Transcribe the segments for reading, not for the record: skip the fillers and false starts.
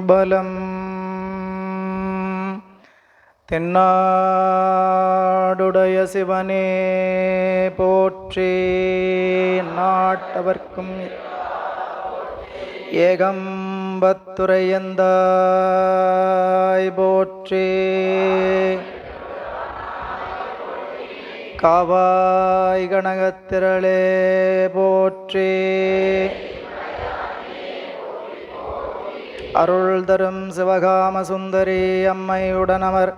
திருச்சிற்றம்பலம். தென்னாடுடைய சிவனே போற்றி, நாட்டவர்க்கும் ஏகம்பத்துரையந்தாய் போற்றி, காவாய் கனகத்திரளே போற்றி, அருள் தரும் சிவகாம சுந்தரி அம்மையுடனமர்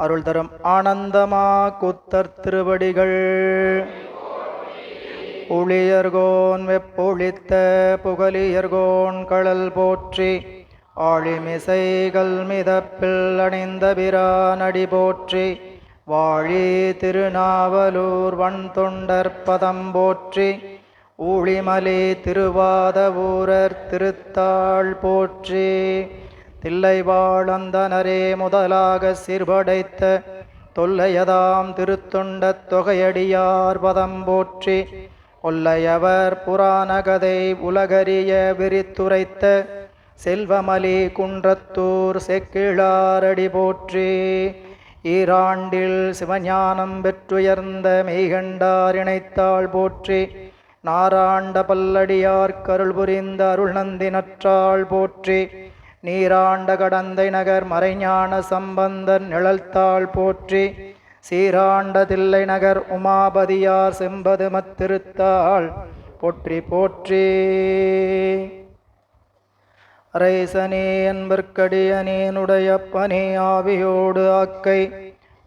அருள் தரும் ஆனந்தமா கூத்தர் திருவடிகள் ஊழியர்கோன் வெப்பொழித்த புகழியர்கோன் கடல் போற்றி, ஆழிமிசைகள் மிதப்பில் அணிந்த பிரானடி போற்றி, வாழி திருநாவலூர் வன் தொண்டர் பதம் போற்றி, ஊழிமலி திருவாத ஊரர் திருத்தாள் போற்றி, தில்லைவாழந்தனரே முதலாக சிறுபடைத்த தொல்லையதாம் திருத்தொண்ட தொகையடியார் பதம் போற்றி, ஒல்லையவர் புராண கதை உலகறிய விரித்துரைத்த செல்வமலி குன்றத்தூர் செக்கிழாரடி போற்றி, ஈராண்டில் சிவஞானம் பெற்றுயர்ந்த மெய்கண்டார் இணைத்தாள் போற்றி, நாராண்ட பல்லடியார் கருள் புரிந்த அருள் நந்தி நற்றாள் போற்றி, நீராண்ட கடந்தை நகர் மறைஞான சம்பந்தர் நிழல்தாள் போற்றி, சீராண்ட தில்லை நகர் உமாபதியார் செம்பதுமத் திருத்தாள் போற்றி போற்றி. அரைசனே என்பர்க்கடியனேனுடைய பனே ஆவியோடு ஆக்கை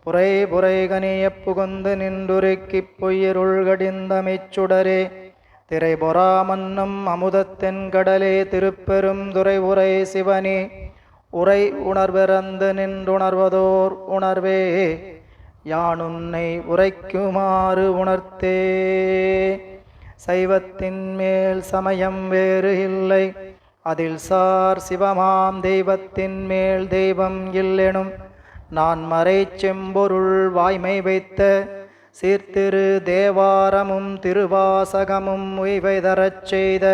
புரை புரை கனிய புகுந்து நின்றுருக்கிப் பொய்யிருள் கடிந்த மெச்சுடரே, திரை பொறாமன்னும் அமுதத்தென் கடலே திருப்பெரும் துறை உரை சிவனே, உரை உணர்விறந்து நின்றுணர்வதோர் உணர்வே, யானுன்னை உரைக்குமாறு உணர்த்தே, சைவத்தின் மேல் சமயம் வேறு இல்லை, அதில் சார் சிவமாம் தெய்வத்தின் மேல் தெய்வம் இல்லெனும், நான் மறை செம்பொருள் வாய்மை வைத்த சீர்திரு தேவாரமும் திருவாசகமும் உய்வை தரச் செய்த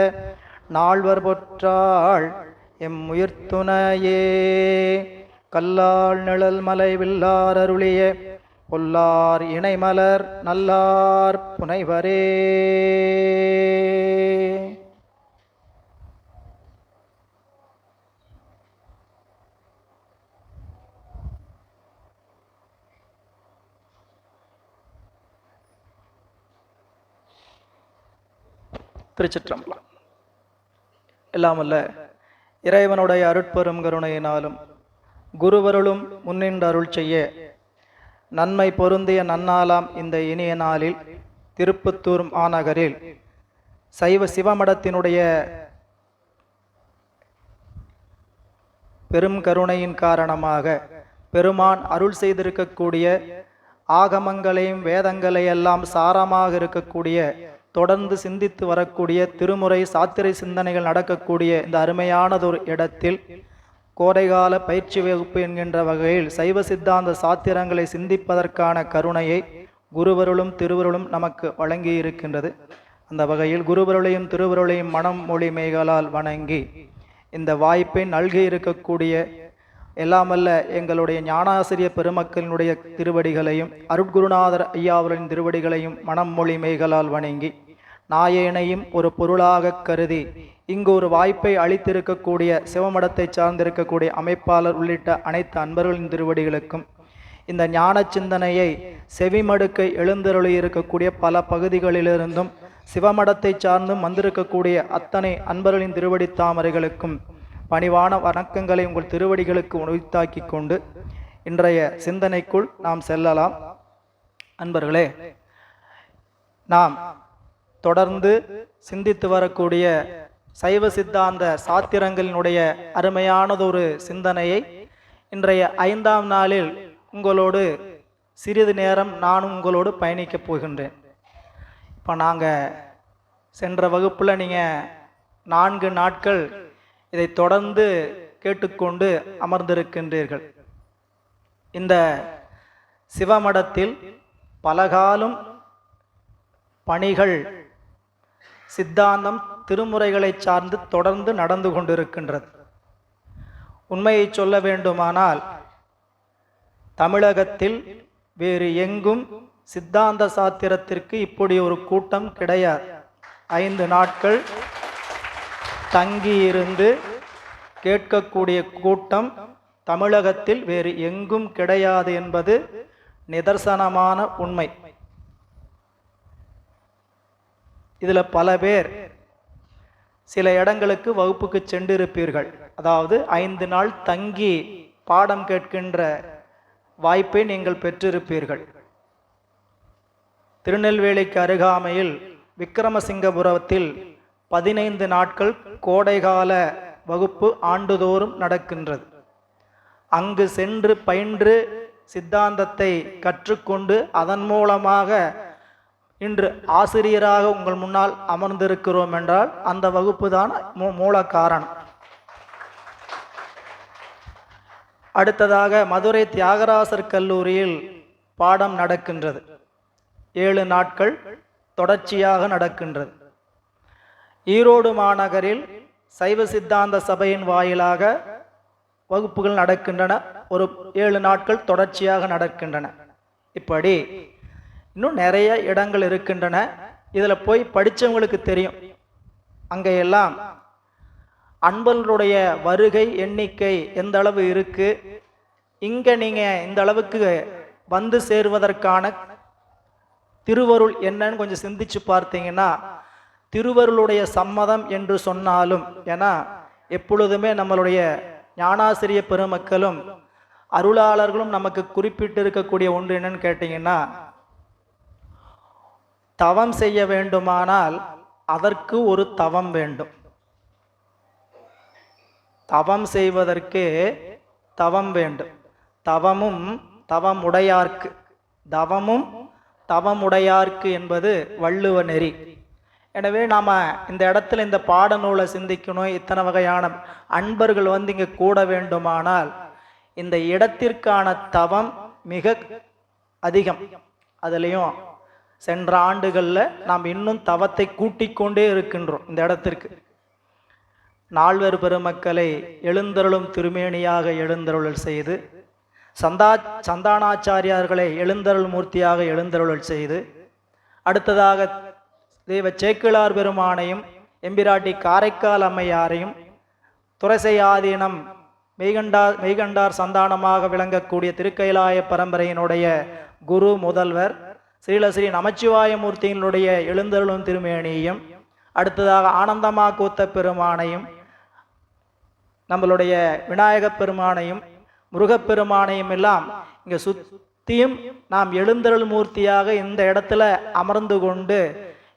நால்வர் பொற்றாள் எம் உயிர்த்துணையே, கல்லால் நிழல் மலை வில்லார் அருளிய பொல்லார் இணைமலர் நல்லார் புனைவரே. திருச்சிற்றம்பலம். எல்லாமல்ல இறைவனுடைய அருட்பெரும் கருணையினாலும் குருவருளும் முன்னின்று அருள் செய்ய நன்மை பொருந்திய நன்னாளாம் இந்த இனிய நாளில் திருப்பத்தூர் மாநகரில் சைவ சிவமடத்தினுடைய பெரும் கருணையின் காரணமாக பெருமான் அருள் செய்திருக்கக்கூடிய ஆகமங்களையும் வேதங்களையெல்லாம் சாரமாக இருக்கக்கூடிய தொடர்ந்து சிந்தித்து வரக்கூடிய திருமுறை சாத்திரை சிந்தனைகள் நடக்கக்கூடிய இந்த அருமையானதொரு இடத்தில் கோடைகால பயிற்சி வகுப்பு என்கின்ற வகையில் சைவ சித்தாந்த சாத்திரங்களை சிந்திப்பதற்கான கருணையை குருவருளும் திருவருளும் நமக்கு வழங்கி இருக்கின்றது. அந்த வகையில் குருவருளையும் திருவருளையும் மனம் மொழி மெய்களால் வணங்கி இந்த வாய்ப்பை நல்கி இருக்கக்கூடிய எல்லாமல்ல எங்களுடைய ஞானாசிரிய பெருமக்களினுடைய திருவடிகளையும் அருட்குருநாதர் ஐயாவரின் திருவடிகளையும் மனம் மொழி மெய்களால் வணங்கி நாயேனையும் ஒரு பொருளாக கருதி இங்கு ஒரு வாய்ப்பை அளித்திருக்கக்கூடிய சிவமடத்தை சார்ந்திருக்கக்கூடிய அமைப்பாளர் உள்ளிட்ட அனைத்து அன்பர்களின் திருவடிகளுக்கும் இந்த ஞான சிந்தனையை செவிமடுக்கை எழுந்தருளி இருக்கக்கூடிய பல பகுதிகளிலிருந்தும் சிவமடத்தை சார்ந்தும் வந்திருக்கக்கூடிய அத்தனை அன்பர்களின் திருவடி தாமரைகளுக்கும் பணிவான வணக்கங்களை உங்கள் திருவடிகளுக்கு உரித்தாக்கி கொண்டு இன்றைய சிந்தனைக்குள் நாம் செல்லலாம். அன்பர்களே, நாம் தொடர்ந்து சிந்தித்து வரக்கூடிய சைவ சித்தாந்த சாத்திரங்களினுடைய அருமையானதொரு சிந்தனையை இன்றைய 5ஆம் நாளில் உங்களோடு சிறிது நேரம் நானும் உங்களோடு பயணிக்கப் போகின்றேன். இப்போ நாங்கள் சென்ற வகுப்பில் நீங்கள் 4 நாட்கள் இதை தொடர்ந்து கேட்டுக்கொண்டு அமர்ந்திருக்கின்றீர்கள். இந்த சிவமடத்தில் பலகாலம் பணிகள் சித்தாந்தம் திருமுறைகளை சார்ந்து தொடர்ந்து நடந்து கொண்டிருக்கின்றது. உண்மையை சொல்ல வேண்டுமானால் தமிழகத்தில் வேறு எங்கும் சித்தாந்த சாத்திரத்திற்கு இப்படி ஒரு கூட்டம் கிடையாது. 5 நாட்கள் தங்கியிருந்து கேட்கக்கூடிய கூட்டம் தமிழகத்தில் வேறு எங்கும் கிடையாது என்பது நிதர்சனமான உண்மை. இதுல பல பேர் சில இடங்களுக்கு வகுப்புக்கு சென்றிருப்பீர்கள். அதாவது 5 நாள் தங்கி பாடம் கேட்கின்ற வாய்ப்பை நீங்கள் பெற்றிருப்பீர்கள். திருநெல்வேலிக்கு அருகாமையில் விக்கிரமசிங்கபுரத்தில் 15 நாட்கள் கோடைகால வகுப்பு ஆண்டுதோறும் நடக்கின்றது. அங்கு சென்று பயின்று சித்தாந்தத்தை கற்றுக்கொண்டு அதன் மூலமாக இன்று ஆசிரியராக உங்கள் முன்னால் அமர்ந்திருக்கிறோம் என்றால் அந்த வகுப்பு தான் மூல காரணம். அடுத்ததாக மதுரை தியாகராசர் கல்லூரியில் பாடம் நடக்கின்றது. 7 நாட்கள் தொடர்ச்சியாக நடக்கின்றது. ஈரோடு மாநகரில் சைவ சித்தாந்த சபையின் வாயிலாக வகுப்புகள் நடக்கின்றன. ஒரு 7 நாட்கள் தொடர்ச்சியாக நடக்கின்றன. இப்படி இன்னும் நிறைய இடங்கள் இருக்கின்றன. இதில் போய் படித்தவங்களுக்கு தெரியும். அங்கெல்லாம் அன்பர்களுடைய வருகை எண்ணிக்கை எந்த அளவு இருக்கு, இங்கே நீங்கள் இந்த அளவுக்கு வந்து சேருவதற்கான திருவருள் என்னன்னு கொஞ்சம் சிந்திச்சு பார்த்தீங்கன்னா, திருவருளுடைய சம்மதம் என்று சொன்னாலும், ஏன்னா எப்பொழுதுமே நம்மளுடைய ஞானாசிரிய பெருமக்களும் அருளாளர்களும் நமக்கு குறிப்பிட்டு இருக்கக்கூடிய ஒன்று என்னன்னு கேட்டீங்கன்னா, தவம் செய்ய வேண்டுமானால் அதற்கு ஒரு தவம் வேண்டும். தவம் செய்வதற்கு தவம் வேண்டும். தவமும் தவமுடையார்க்கு, தவமும் தவமுடையார்க்கு என்பது வள்ளுவ நெறி. எனவே நாம் இந்த இடத்துல இந்த பாடநூலை சிந்திக்கணும். இத்தனை வகையான அன்பர்கள் வந்து இங்கே கூட வேண்டுமானால் இந்த இடத்திற்கான தவம் மிக அதிகம். அதுலேயும் சென்ற ஆண்டுகளில் நாம் இன்னும் தவத்தை கூட்டிக் கொண்டே இருக்கின்றோம். இந்த இடத்திற்கு நால்வர் பெருமக்களை எழுந்தருளும் திருமேனியாக எழுந்தருளல் செய்து, சந்தானாச்சாரியார்களை எழுந்தருள் மூர்த்தியாக எழுந்தருளல் செய்து, அடுத்ததாக தெய்வ சேக்கிழார் பெருமானையும் எம்பிராட்டி காரைக்கால் அம்மையாரையும் துரைசையாதீனம் மெய்கண்டார் சந்தானமாக விளங்கக்கூடிய திருக்கைலாய பரம்பரையினுடைய குரு முதல்வர் ஸ்ரீலஸ்ரீ நமச்சிவாயமூர்த்தியினுடைய எழுந்தருளும் திருமேனியையும், அடுத்ததாக ஆனந்தமா கூத்த பெருமானையும், நம்மளுடைய விநாயகப் பெருமானையும் முருகப்பெருமானையும் எல்லாம் இங்கே சுத்தியும் நாம் எழுந்தருள் மூர்த்தியாக இந்த இடத்துல அமர்ந்து கொண்டு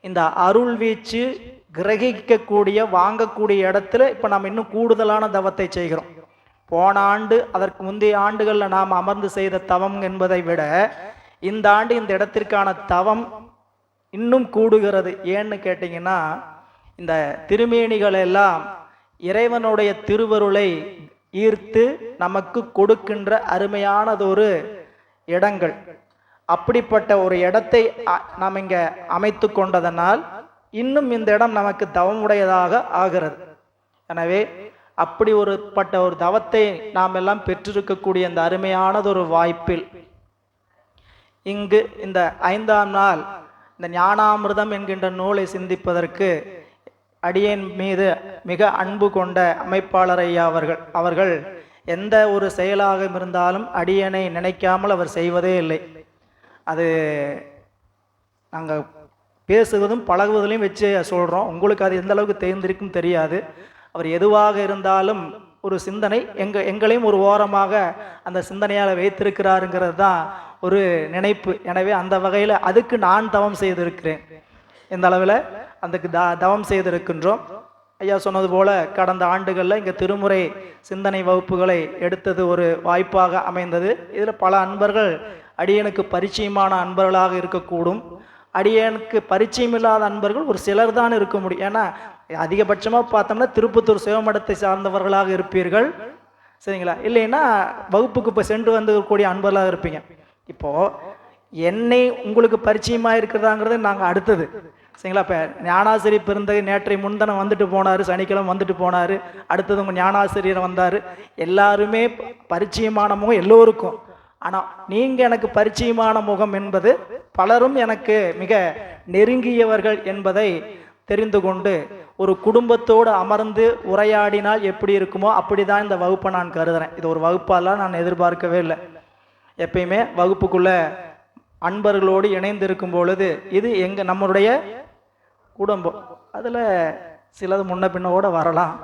இந்த அருள் வீச்சு கிரகிக்கக்கூடிய வாங்கக்கூடிய இடத்துல இப்போ நாம் இன்னும் கூடுதலான தவத்தை செய்கிறோம். போன ஆண்டு அதற்கு முந்தைய ஆண்டுகளில் நாம் அமர்ந்து செய்த தவம் என்பதை விட இந்த ஆண்டு இந்த இடத்திற்கான தவம் இன்னும் கூடுகிறது. ஏன்னு கேட்டிங்கன்னா, இந்த திருமேனிகள் எல்லாம் இறைவனுடைய திருவருளை ஈர்த்து நமக்கு கொடுக்கின்ற அருமையானதொரு இடங்கள். அப்படிப்பட்ட ஒரு இடத்தை நாம் இங்கே அமைத்து கொண்டதனால் இன்னும் இந்த இடம் நமக்கு தவமுடையதாக ஆகிறது. எனவே அப்படி ஒரு தவத்தை நாம் எல்லாம் பெற்றிருக்கக்கூடிய இந்த அருமையானதொரு வாய்ப்பில் இங்கு இந்த 5ஆம் நாள் இந்த ஞானாமிர்தம் என்கின்ற நூலை சிந்திப்பதற்கு அடியேன் மீது மிக அன்பு கொண்ட அமைப்பாளர் ஐயா அவர்கள் எந்த ஒரு செயலாக இருந்தாலும் அடியனை நினைக்காமல் அவர் செய்வதே இல்லை. அது நாங்கள் பேசுவதும் பழகுவதிலையும் வச்சு சொல்கிறோம். உங்களுக்கு அது எந்த அளவுக்கு தெரிந்திருக்கும் தெரியாது. அவர் எதுவாக இருந்தாலும் ஒரு சிந்தனை எங்களையும் ஒரு ஓரமாக அந்த சிந்தனையால் வைத்திருக்கிறாருங்கிறது தான் ஒரு நினைப்பு. எனவே அந்த வகையில் அதுக்கு நான் தவம் செய்திருக்கிறேன். இந்த அளவில் அதுக்கு தவம் செய்திருக்கின்றோம். ஐயா சொன்னது போல கடந்த ஆண்டுகளில் இங்கே திருமுறை சிந்தனை வகுப்புகளை எடுத்தது ஒரு வாய்ப்பாக அமைந்தது. இதில் பல அன்பர்கள் அடியனுக்கு பரிச்சயமான அன்பர்களாக இருக்கக்கூடும். அடியனுக்கு பரிச்சயம் இல்லாத அன்பர்கள் ஒரு சிலர் தான் இருக்க முடியும். ஏன்னா அதிகபட்சமாக பார்த்தோம்னா திருப்பத்தூர் சிவமடத்தை சார்ந்தவர்களாக இருப்பீர்கள், சரிங்களா? இல்லைன்னா வகுப்புக்கு இப்போ சென்று வந்துக்கூடிய அன்பர்களாக இருப்பீங்க. இப்போது என்னை உங்களுக்கு பரிச்சயமாக இருக்கிறதாங்கிறது நாங்கள் அடுத்தது, சரிங்களா? இப்போ ஞானாசிரி பிறந்தது நேற்றை முன்தினம் வந்துட்டு போனார், சனிக்கிழமை வந்துட்டு போனார், அடுத்தது உங்கள் ஞானாசிரியர் வந்தார். எல்லாருமே பரிச்சயமான முகம் எல்லோருக்கும். ஆனால் நீங்கள் எனக்கு பரிச்சயமான முகம் என்பது பலரும் எனக்கு மிக நெருங்கியவர்கள் என்பதை தெரிந்து கொண்டு ஒரு குடும்பத்தோடு அமர்ந்து உரையாடினால் எப்படி இருக்குமோ அப்படி தான் இந்த வகுப்பை நான் கருதுகிறேன். இது ஒரு வகுப்பாலாம் நான் எதிர்பார்க்கவே இல்லை. எப்பயுமே வகுப்புக்குள்ளே அன்பர்களோடு இணைந்து இருக்கும் பொழுது இது நம்மளுடைய குடும்பம். அதில் சிலது முன்ன பின்னோட வரலாம்,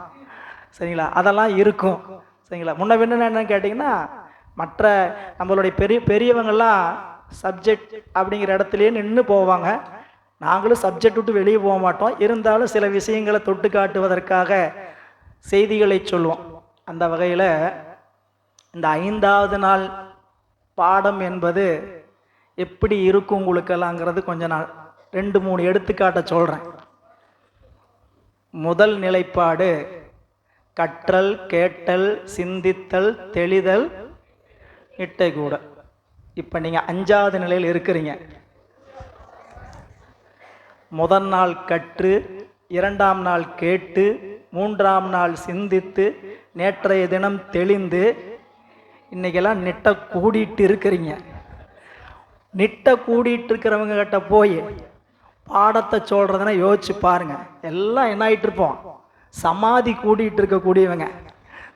சரிங்களா? அதெல்லாம் இருக்கும், சரிங்களா? முன்ன பின்ன என்னன்னு கேட்டிங்கன்னா, மற்ற நம்மளுடைய பெரியவங்கள்லாம் சப்ஜெக்ட் அப்படிங்கிற இடத்துலையே நின்று போவாங்க. நாங்களும் சப்ஜெக்ட் விட்டு வெளியே போக மாட்டோம். இருந்தாலும் சில விஷயங்களை தொட்டு காட்டுவதற்காக செய்திகளை சொல்லுவோம். அந்த வகையில் இந்த 5வது நாள் பாடம் என்பது எப்படி இருக்கும் உங்களுக்கெல்லாங்கிறது கொஞ்சம் நான் 2-3 எடுத்துக்காட்ட சொல்கிறேன். முதல் நிலைப்பாடு கற்றல், கேட்டல், சிந்தித்தல், தெளிதல், இட்டை கூட. இப்போ நீங்கள் 5வது நிலையில் இருக்கிறீங்க. முதல் நாள் கற்று, 2ஆம் நாள் கேட்டு, 3ஆம் நாள் சிந்தித்து, நேற்றைய தினம் தெளிந்து, இன்றைக்கெல்லாம் நிட்டை கூடிட்டு இருக்கிறீங்க. நிட்டை கூடிட்டு இருக்கிறவங்க கிட்ட போய் பாடத்தை சொல்கிறதுனா யோசிச்சு பாருங்கள். எல்லாம் என்ன ஆகிட்டு இருப்போம், சமாதி கூடிட்டு இருக்கக்கூடியவங்க,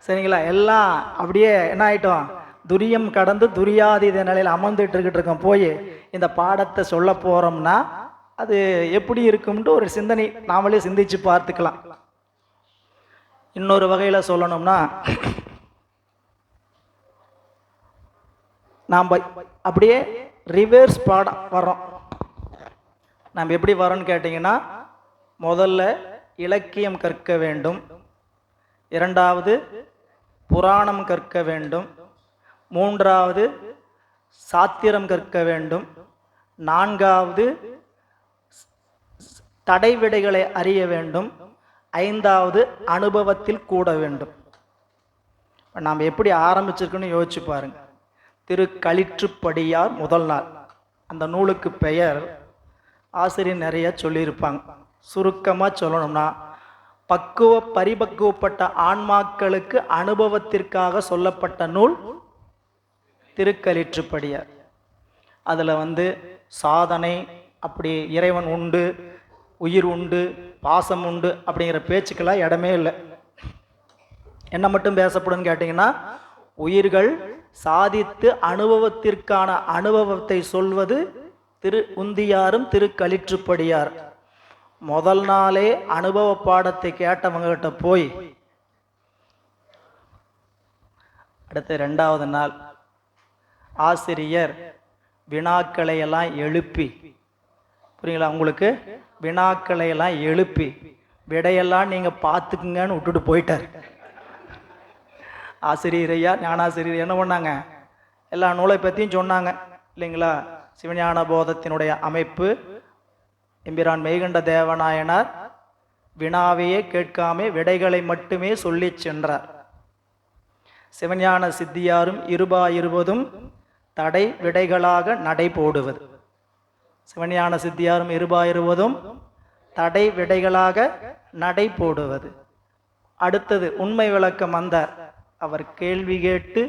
சரிங்களா? எல்லாம் அப்படியே என்ன ஆகிட்டோம், துரியம் கடந்து துரியாதீத நிலையில் அமர்ந்துட்டு இருக்கோம். போய் இந்த பாடத்தை சொல்ல போகிறோம்னா அது எப்படி இருக்கும்ட்டு ஒரு சிந்தனை நாமளே சிந்திச்சு பார்த்துக்கலாம். இன்னொரு வகையில் சொல்லணும்னா, நாம் அப்படியே ரிவர்ஸ் பாடம் வர்றோம். நாம் எப்படி வரோன்னு கேட்டிங்கன்னா, முதல்ல இலக்கியம் கற்க வேண்டும், 2வது புராணம் கற்க வேண்டும், 3வது சாத்திரம் கற்க வேண்டும், 4வது தடைவிடைகளை அறிய வேண்டும், 5வது அனுபவத்தில் கூட வேண்டும். நாம் எப்படி ஆரம்பிச்சிருக்குன்னு யோசிச்சு பாருங்க. திருக்களிற்றுப்படியார் முதல் நாள். அந்த நூலுக்கு பெயர் ஆசிரியர் நிறைய சொல்லியிருப்பாங்க. சுருக்கமாக சொல்லணும்னா, பரிபக்குவப்பட்ட ஆன்மாக்களுக்கு அனுபவத்திற்காக சொல்லப்பட்ட நூல் திருக்களிற்றுப்படியார். அதில் சாதனை, அப்படி இறைவன் உண்டு, உயிர் உண்டு, பாசம் உண்டு அப்படிங்கிற பேச்சுக்கெல்லாம் இடமே இல்லை. என்ன மட்டும் பேசப்படுன்னு கேட்டிங்கன்னா, உயிர்கள் சாதித்து அனுபவத்திற்கான அனுபவத்தை சொல்வது உந்தியாரும் திருக்களிற்றுப்படியார். முதல் நாளே அனுபவ பாடத்தை கேட்டவங்ககிட்ட போய் அடுத்த 2வது நாள் ஆசிரியர் வினாக்களை எல்லாம் எழுப்பி, புரியுங்களா உங்களுக்கு, வினாக்களை எல்லாம் எழுப்பி விடையெல்லாம் நீங்கள் பார்த்துக்குங்கன்னு விட்டுட்டு போயிட்டார். ஆசிரியர் ஐயா ஞானாசிரியர் என்ன பண்ணாங்க, எல்லா நூலை பற்றியும் சொன்னாங்க இல்லைங்களா? சிவஞான போதத்தினுடைய அமைப்பு, எம்பிரான் மெய்கண்ட தேவநாயனார் வினாவையே கேட்காமே விடைகளை மட்டுமே சொல்லி சென்றார். சிவஞான சித்தியாரும் 20 தடை விடைகளாக நடை போடுவது. சிவஞான சித்தியாரும் 20 தடை விடைகளாக நடை போடுவது. அடுத்தது உண்மை விளக்கம் வந்தார். அவர் கேள்வி கேட்டு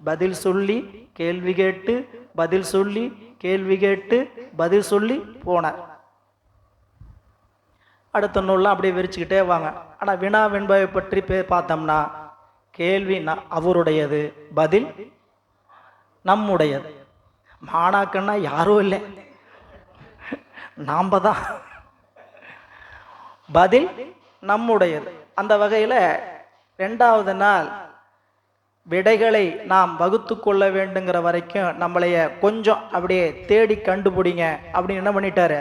பதில் சொல்லி, கேள்வி கேட்டு பதில் சொல்லி, கேள்வி கேட்டு பதில் சொல்லி போனார். அடுத்த நூல்லாம் அப்படியே விரிச்சுக்கிட்டே வாங்க. ஆனால் வினா வெண்பாவை பற்றி பார்த்தோம்னா, கேள்வி அவருடையது, பதில் நம்முடையது. மாணாக்கன்னா யாரும் இல்லை, நாம் தான். பதில் நம்முடையது. அந்த வகையில் 2வது நாள் விடைகளை நாம் வகுத்து கொள்ள வேண்டுங்கிற வரைக்கும் நம்மளைய கொஞ்சம் அப்படியே தேடி கண்டுபிடிங்க அப்படின்னு என்ன பண்ணிட்டாரு,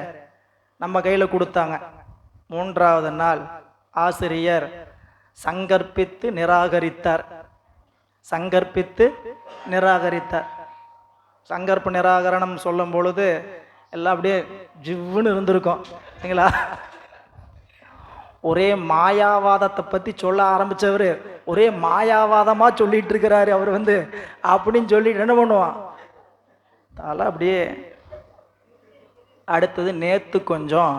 நம்ம கையில் கொடுத்தாங்க. 3வது நாள் ஆசிரியர் சங்கற்பித்து நிராகரித்தார். சங்கற்பித்து நிராகரித்தார். சங்கற்ப நிராகரணம் சொல்லும் பொழுது எல்லாம் அப்படியே ஜிவ்வுன்னு இருந்திருக்கும் சரிங்களா? ஒரே மாயாவாதத்தை பற்றி சொல்ல ஆரம்பித்தவர் ஒரே மாயாவாதமாக சொல்லிட்டு இருக்கிறாரு அவர் அப்படின்னு சொல்லிட்டு என்ன பண்ணுவான், தலை அப்படியே. அடுத்தது நேற்று கொஞ்சம்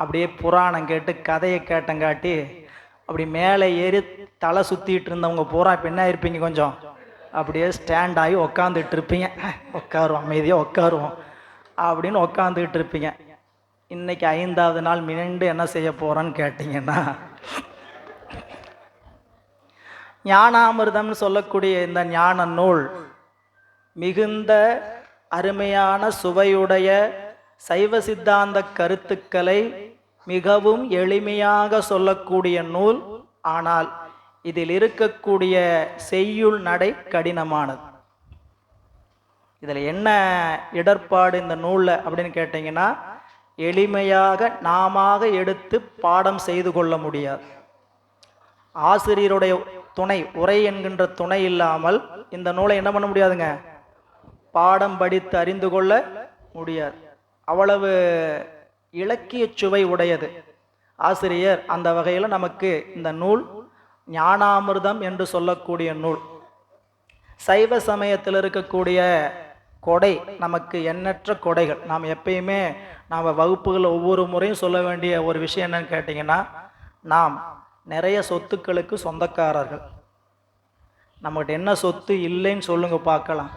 அப்படியே புராணம் கேட்டு கதையை கேட்டங்காட்டி அப்படி மேலே ஏறி தலை சுற்றிட்டு இருந்தவங்க பூரா இப்போ என்ன இருப்பீங்க, கொஞ்சம் அப்படியே ஸ்டாண்ட் ஆகி உக்காந்துட்டு இருப்பீங்க. உட்காருவோம், அமைதியாக உட்காருவோம் அப்படின்னு உட்காந்துக்கிட்டு இருப்பீங்க. இன்னைக்கு 5வது நாள் மினண்டு என்ன செய்ய போகிறோன்னு கேட்டிங்கன்னா, ஞானாமிர்தம்னு சொல்லக்கூடிய இந்த ஞான நூல் மிகுந்த அருமையான சுவையுடைய சைவ சித்தாந்த கருத்துக்களை மிகவும் எளிமையாக சொல்லக்கூடிய நூல். ஆனால் இதில் இருக்கக்கூடிய செய்யுள் நடை கடினமானது. இதில் என்ன இடர்பாடு இந்த நூலில் அப்படின்னு கேட்டிங்கன்னா, எளிமையாக நாம எடுத்து பாடம் செய்து கொள்ள முடியாது. ஆசிரியருடைய துணை, உரை என்கின்ற துணை இல்லாமல் இந்த நூலை என்ன பண்ண முடியாதுங்க, பாடம் படித்து அறிந்து கொள்ள முடியாது. அவ்வளவு இலக்கிய சுவை உடையது ஆசிரியர். அந்த வகையில் நமக்கு இந்த நூல் ஞானாமிர்தம் என்று சொல்லக்கூடிய நூல். சைவ சமயத்தில் இருக்கக்கூடிய கொடை நமக்கு எண்ணற்ற கொடைகள். நாம் எப்பயுமே நாம் வகுப்புகள் ஒவ்வொரு முறையும் சொல்ல வேண்டிய ஒரு விஷயம் என்னன்னு கேட்டிங்கன்னா, நாம் நிறைய சொத்துக்களுக்கு சொந்தக்காரர்கள். நம்மகிட்ட என்ன சொத்து இல்லைன்னு சொல்லுங்க பார்க்கலாம்.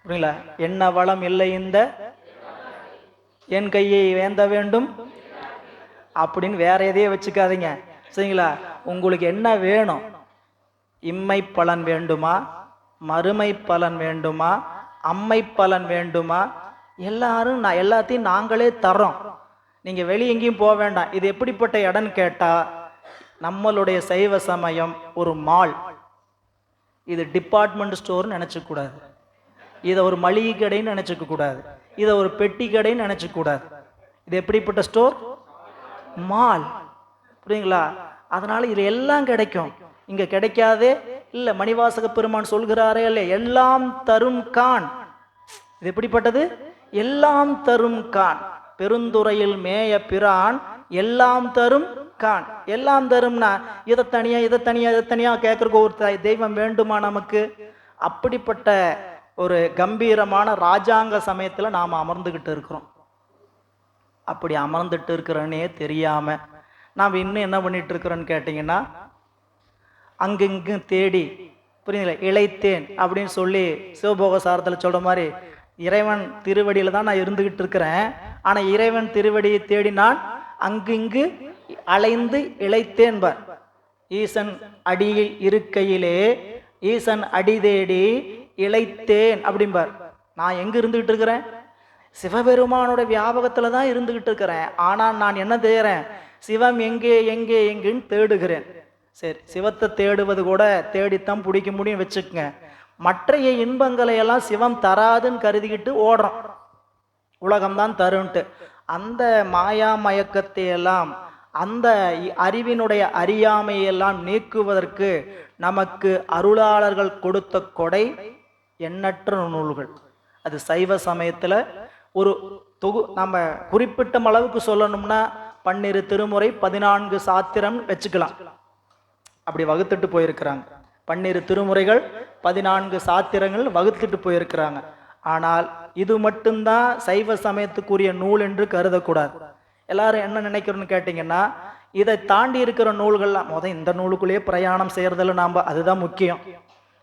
புரியுங்களா? என்ன வளம் இல்லை இந்த என் கையை வேந்த வேண்டும் அப்படின்னு வேற எதையே வச்சுக்காதீங்க, சரிங்களா? உங்களுக்கு என்ன வேணும்? இம்மை பலன் வேண்டுமா, மறுமை பலன் வேண்டுமா, அம்மை பலன் வேண்டுமா? எல்லாத்தையும் நாங்களே தர்றோம். நீங்கள் வெளியே எங்கேயும் போக வேண்டாம். இது எப்படிப்பட்ட இடம்னு கேட்டால், நம்மளுடைய சைவ சமயம் ஒரு மால். இது டிபார்ட்மெண்ட் ஸ்டோர்னு நினச்சக்கூடாது, இதை ஒரு மளிகை கடைன்னு நினச்சிக்க கூடாது, இதை ஒரு பெட்டி கடைன்னு நினச்சக்கூடாது. இது எப்படிப்பட்ட ஸ்டோர்? மால். புரியுங்களா? அதனால இது எல்லாம் கிடைக்கும். இங்க கிடைக்காதே இல்லை. மணிவாசக பெருமான் சொல்கிறாரே இல்லை, எல்லாம் தரும் கான். இது எப்படிப்பட்டது? எல்லாம் தரும் கான். பெருந்துறையில் மேய பிரான் எல்லாம் தரும் கான். எல்லாம் தரும்னா இதை தனியா இதை தனியா இதை தனியா கேட்கறக்கு ஒரு தெய்வம் வேண்டுமா நமக்கு? அப்படிப்பட்ட ஒரு கம்பீரமான ராஜாங்க சமயத்துல நாம அமர்ந்துகிட்டு இருக்கிறோம். அப்படி அமர்ந்துட்டு இருக்கிறோன்னே தெரியாம நாம் இன்னும் என்ன பண்ணிட்டு இருக்கிறோன்னு கேட்டீங்கன்னா, அங்கிங்கும் தேடி, புரியுதுங்களா, இளைத்தேன் அப்படின்னு சொல்லி சிவபோக சாரத்தில் சொல்ற மாதிரி இறைவன் திருவடியில தான் நான் இருந்துகிட்டு இருக்கிறேன். ஆனா இறைவன் திருவடியை தேடி நான் அங்கிங்கு அலைந்து இளைத்தேன்பார். ஈசன் அடியில் இருக்கையிலே ஈசன் அடி தேடி இளைத்தேன் அப்படிம்பார். நான் எங்க இருந்துகிட்டு இருக்கிறேன்? சிவபெருமானோட வியாபகத்துல தான் இருந்துகிட்டு இருக்கிறேன். ஆனால் நான் என்ன தேடுறேன்? சிவம் எங்கே எங்கே எங்கேன்னு தேடுகிறேன். சரி, சிவத்தை தேடுவது கூட தேடித்தான் பிடிக்க முடியும் வச்சுக்கங்க. மற்றைய இன்பங்களை எல்லாம் சிவம் தராதுன்னு கருதிக்கிட்டு ஓடுறோம், உலகம்தான் தருன்ட்டு. அந்த மாயா மயக்கத்தை எல்லாம், அந்த அறிவினுடைய அறியாமையெல்லாம் நீக்குவதற்கு நமக்கு அருளாளர்கள் கொடுத்த கொடை எண்ணற்ற நூல்கள். அது சைவ சமயத்துல ஒரு நம்ம குறிப்பிட்ட அளவுக்கு சொல்லணும்னா 12 திருமுறை 14 சாத்திரம் வச்சுக்கலாம். அப்படி வகுத்துட்டு போயிருக்கிறாங்க. 12 திருமுறைகள் 14 சாத்திரங்கள் வகுத்துட்டு போயிருக்கிறாங்க. ஆனால் இது மட்டும்தான் சைவ சமயத்துக்குரிய நூல் என்று கருதக்கூடாது. எல்லாரும் என்ன நினைக்கிறோன்னு கேட்டிங்கன்னா, இதை தாண்டி இருக்கிற நூல்கள்லாம் இந்த நூலுக்குள்ளேயே பிரயாணம் செய்யறதில்ல நாம், அதுதான் முக்கியம்,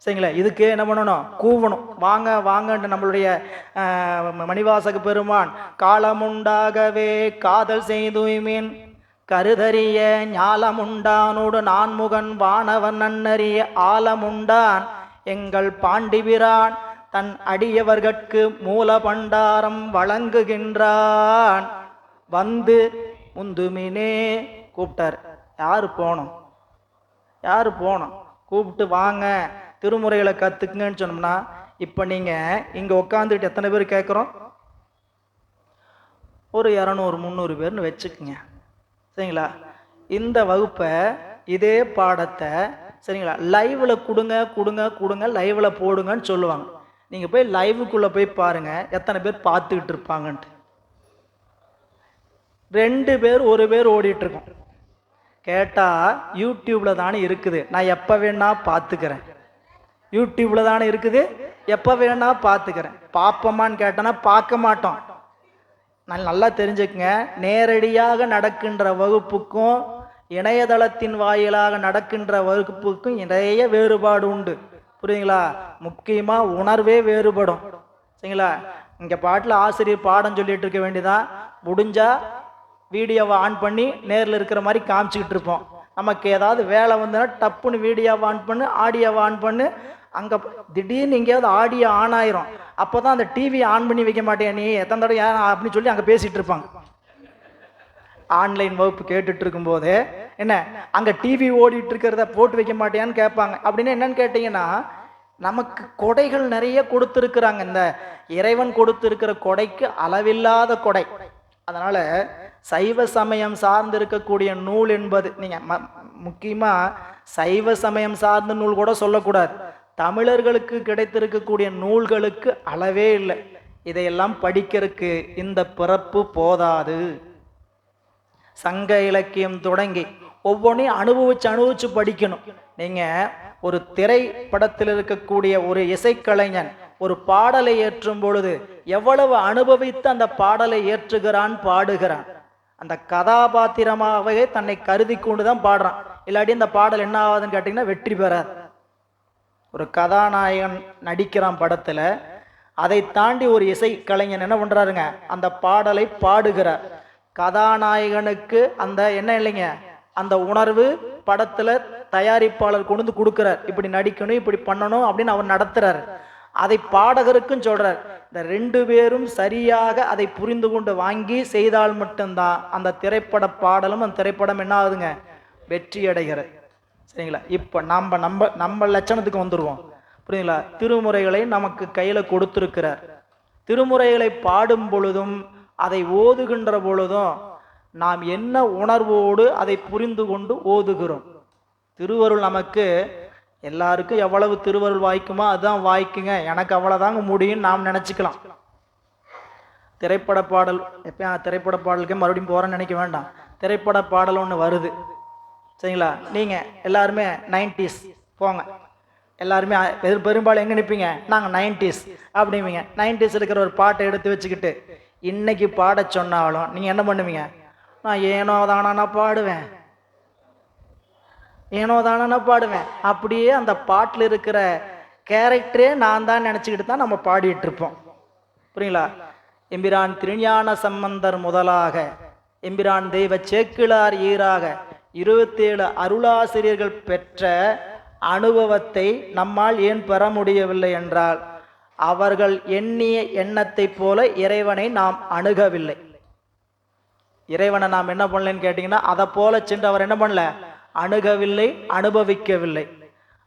சரிங்களா? இதுக்கு என்ன பண்ணணும்? கூவணும், வாங்க வாங்கன்ட்டு. நம்மளுடைய மணிவாசக பெருமான் காலமுண்டாகவே காதல் செய்துமீன் கருதறிய ஞாலமுண்டானோடு நான்முகன் வானவன் நன்னறிய ஆலமுண்டான் எங்கள் பாண்டிபிரான் தன் அடியவர்கட்கு மூல பண்டாரம் வழங்குகின்றான் வந்து முந்துமினே கூப்பிட்டார். யாரு போனோம்? யாரு போனோம்? கூப்பிட்டு வாங்க திருமுறைகளை கத்துக்குங்கன்னு சொன்னோம்னா, இப்ப நீங்க இங்க உட்காந்துட்டு எத்தனை பேர் கேட்குறோம்? ஒரு 200-300 பேர்னு வச்சுக்குங்க, சரிங்களா? இந்த வகுப்பை, இதே பாடத்தை, சரிங்களா, லைவ்ல கொடுங்க கொடுங்க கொடுங்க, லைவ்ல போடுங்கன்னு சொல்லுவாங்க. நீங்க போய் லைவுக்குள்ள போய் பாருங்க எத்தனை பேர் பார்த்துக்கிட்டு இருப்பாங்கன்ட்டு. 2 பேர் 1 பேர் ஓடிட்டு இருக்கோம். கேட்டா யூடியூப்ல தானே இருக்குது, நான் எப்ப வேணா பார்த்துக்கிறேன். யூடியூப்ல தானே இருக்குது, எப்ப வேணா பார்த்துக்கிறேன். பார்ப்போமான்னு கேட்டனா பார்க்க மாட்டோம். நல்லா தெரிஞ்சுக்குங்க, நேரடியாக நடக்கின்ற வகுப்புக்கும் இணையதளத்தின் வாயிலாக நடக்கின்ற வகுப்புக்கும் நிறைய வேறுபாடு உண்டு. புரியுதுங்களா? முக்கியமாக உணர்வே வேறுபடும். சரிங்களா? இங்கே பாட்டில் ஆசிரியர் பாடம் சொல்லிட்டு இருக்க வேண்டியதான், முடிஞ்சா வீடியோவை ஆன் பண்ணி நேரில் இருக்கிற மாதிரி காமிச்சிக்கிட்டு இருப்போம். நமக்கு ஏதாவது வேலை வந்ததுன்னா டப்புன்னு வீடியோவை ஆன் பண்ணு, ஆடியோவை ஆன் பண்ணு. அங்கே திடீர்னு எங்கேயாவது ஆடியோ ஆன் ஆயிரும். அப்போ தான் அந்த டிவியை ஆன் பண்ணி வைக்க மாட்டேன் நீ எத்தனை தடவை ஏன் அப்படின்னு சொல்லி அங்கே பேசிகிட்டு இருப்பாங்க. ஆன்லைன் வகுப்பு கேட்டுட்டு இருக்கும்போது என்ன அங்கே டிவி ஓடிட்டு இருக்கிறத போட்டு வைக்க மாட்டேன்னு கேட்பாங்க. அப்படின்னு என்னன்னு கேட்டிங்கன்னா, நமக்கு கொடைகள் நிறைய கொடுத்துருக்குறாங்க. இந்த இறைவன் கொடுத்துருக்கிற கொடைக்கு அளவில்லாத கொடை. அதனால சைவ சமயம் சார்ந்து இருக்கக்கூடிய நூல் என்பது, நீங்கள் முக்கியமாக சைவ சமயம் சார்ந்த நூல் கூட சொல்லக்கூடாது. தமிழர்களுக்கு கிடைத்திருக்கக்கூடிய நூல்களுக்கு அளவே இல்லை. இதையெல்லாம் படிக்கிறதுக்கு இந்த பிறப்பு போதாது. சங்க இலக்கியம் தொடங்கி ஒவ்வொன்றையும் அனுபவிச்சு படிக்கணும். நீங்கள் ஒரு திரைப்படத்தில் இருக்கக்கூடிய ஒரு இசைக்கலைஞன் ஒரு பாடலை ஏற்றும் பொழுது எவ்வளவு அனுபவித்து அந்த பாடலை ஏற்றுகிறான், பாடுகிறான். அந்த கதாபாத்திரமாகவே தன்னை கருதி கொண்டு தான் பாடுறான். இல்லாட்டி இந்த பாடல் என்ன ஆகுதுன்னு கேட்டிங்கன்னா வெற்றி பெறாது. ஒரு கதாநாயகன் நடிக்கிறான் படத்தில், அதை தாண்டி ஒரு இசைக்கலைஞன் என்ன பண்ணுறாருங்க, அந்த பாடலை பாடுகிறார். கதாநாயகனுக்கு அந்த என்ன இல்லைங்க, அந்த உணர்வு படத்தில் தயாரிப்பாளர் கொண்டு வந்து கொடுக்குறார். இப்படி நடிக்கணும், இப்படி பண்ணணும் அப்படின்னு அவர் நடத்துறாரு. அதை பாடகருக்கும் சொல்றார். இந்த ரெண்டு பேரும் சரியாக அதை புரிந்து கொண்டு வாங்கி செய்தால் மட்டும்தான் அந்த திரைப்பட பாடலும் அந்த திரைப்படம் என்ன ஆகுதுங்க, வெற்றி அடைகிறது. சரிங்களா? இப்போ நம்ம லட்சணத்துக்கு வந்துடுவோம். புரியுங்களா? திருமுறைகளை நமக்கு கையில் கொடுத்துருக்கிறார். திருமுறைகளை பாடும் பொழுதும் அதை ஓதுகின்ற பொழுதும் நாம் என்ன உணர்வோடு அதை புரிந்து கொண்டு ஓதுகிறோம். திருவருள் நமக்கு எல்லாருக்கும் எவ்வளவு திருவருள் வாய்க்குமோ அதுதான் வாய்க்குங்க, எனக்கு அவ்வளோதாங்க முடியும்னு நாம் நினச்சிக்கலாம். திரைப்பட பாடல் எப்போ திரைப்பட பாடலுக்கே மறுபடியும் போகிறேன்னு நினைக்க வேண்டாம். திரைப்பட பாடல் ஒன்று வருது. சரிங்களா? நீங்கள் எல்லாருமே 90s போங்க. எல்லாருமே பெரும்பாலும் எங்கே நிற்பீங்க, நாங்கள் 90s அப்படிவீங்க. 90s இருக்கிற ஒரு பாட்டை எடுத்து வச்சுக்கிட்டு இன்னைக்கு பாட சொன்னாலும் நீங்கள் என்ன பண்ணுவீங்க, நான் ஏனோ தானா பாடுவேன், ஏனோ தானா பாடுவேன். அப்படியே அந்த பாட்டில் இருக்கிற கேரக்டரே நான் தான் நினச்சிக்கிட்டு தான் நம்ம பாடிட்டு இருப்போம். புரியுங்களா? எம்பிரான் திருஞான சம்பந்தர் முதலாக, எம்பிரான் தெய்வ சேக்கிழார் ஈராக 27 அருளாசிரியர்கள் பெற்ற அனுபவத்தை நம்மால் ஏன் பெற முடியவில்லை என்றால், அவர்கள் எண்ணிய எண்ணத்தை போல இறைவனை நாம் அணுகவில்லை. இறைவனை நாம் என்ன பண்ணலன்னு கேட்டிங்கன்னா, அதை போல சென்று அவர் என்ன பண்ணல, அணுகவில்லை, அனுபவிக்கவில்லை.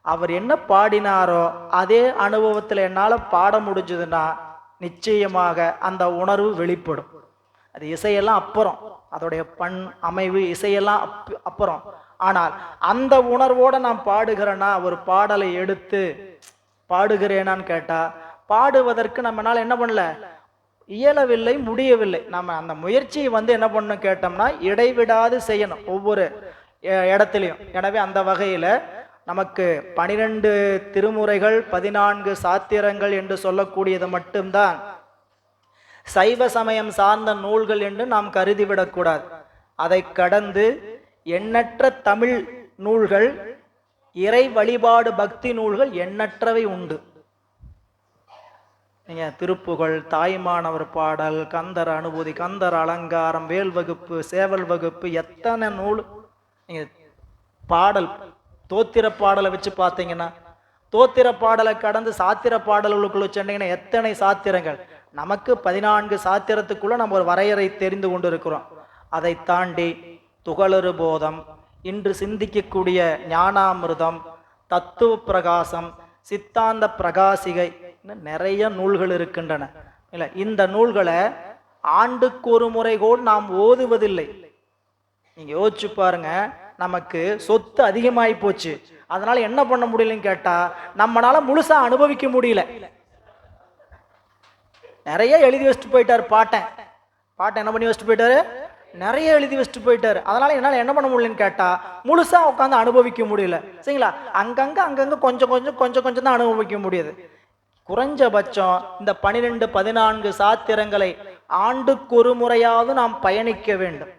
அவர் என்ன பாடினாரோ அதே அனுபவத்தில் என்னால் பாட முடிஞ்சதுன்னா நிச்சயமாக அந்த உணர்வு வெளிப்படும். அது இசையெல்லாம் அப்புறம், அதோடைய பண் அமைவு இசையெல்லாம் அப்புறம். ஆனால் அந்த உணர்வோடு நான் பாடுகிறேன்னா, ஒரு பாடலை எடுத்து பாடுகிறேனான்னு கேட்டால் பாடுவதற்கு நம்மளால் என்ன பண்ணல, இயலவில்லை, முடியவில்லை. நம்ம அந்த முயற்சியை என்ன பண்ணணும் கேட்டோம்னா இடைவிடாது செய்யணும் ஒவ்வொரு இடத்துலையும். எனவே அந்த வகையில் நமக்கு 12 திருமுறைகள் 14 சாத்திரங்கள் என்று சொல்லக்கூடியது மட்டும்தான் சைவ சமயம் சார்ந்த நூல்கள் என்று நாம் கருதிவிடக்கூடாது. அதை கடந்து எண்ணற்ற தமிழ் நூல்கள், இறை வழிபாடு பக்தி நூல்கள் எண்ணற்றவை உண்டு. நீங்க திருப்புகழ், தாய்மானவர் பாடல், கந்தர் அனுபூதி, கந்தர் அலங்காரம், வேல் வகுப்பு, சேவல் வகுப்பு, எத்தனை நூல். நீங்க பாடல் தோத்திர பாடலை வச்சு பார்த்தீங்கன்னா, தோத்திர பாடலை கடந்து சாத்திர பாடல்களுக்குள்ள சொன்னீங்கன்னா எத்தனை சாத்திரங்கள். நமக்கு 14 சாத்திரத்துக்குள்ள நம்ம ஒரு வரையறை தெரிந்து கொண்டு இருக்கிறோம். அதை தாண்டி துகளறு போதம், இன்று சிந்திக்கக்கூடிய ஞானாமிர்தம், தத்துவ பிரகாசம், சித்தாந்த பிரகாசிகை, நிறைய நூல்கள் இருக்கின்றன. இல்லை, இந்த நூல்களை ஆண்டுக்கு ஒரு முறை கூட நாம் ஓதுவதில்லை. நீங்க யோசிச்சு பாருங்க, நமக்கு சொத்து அதிகமாகி போச்சு, அதனால என்ன பண்ண முடியலன்னு கேட்டா நம்மளால முழுசா அனுபவிக்க முடியல. நிறைய எழுதி வச்சுட்டு போயிட்டாரு பாட்டை என்ன பண்ணி வச்சுட்டு போயிட்டாரு, நிறைய எழுதி வச்சுட்டு போயிட்டாரு. அதனால என்னால் என்ன பண்ண முடியலன்னு கேட்டா முழுசா உட்காந்து அனுபவிக்க முடியல. சரிங்களா? அங்கங்க கொஞ்சம் தான் அனுபவிக்க முடியுது. குறைஞ்சபட்சம் இந்த 12 14 சாத்திரங்களை ஆண்டுக்கு ஒரு முறையாவது நாம் பயணிக்க வேண்டும்.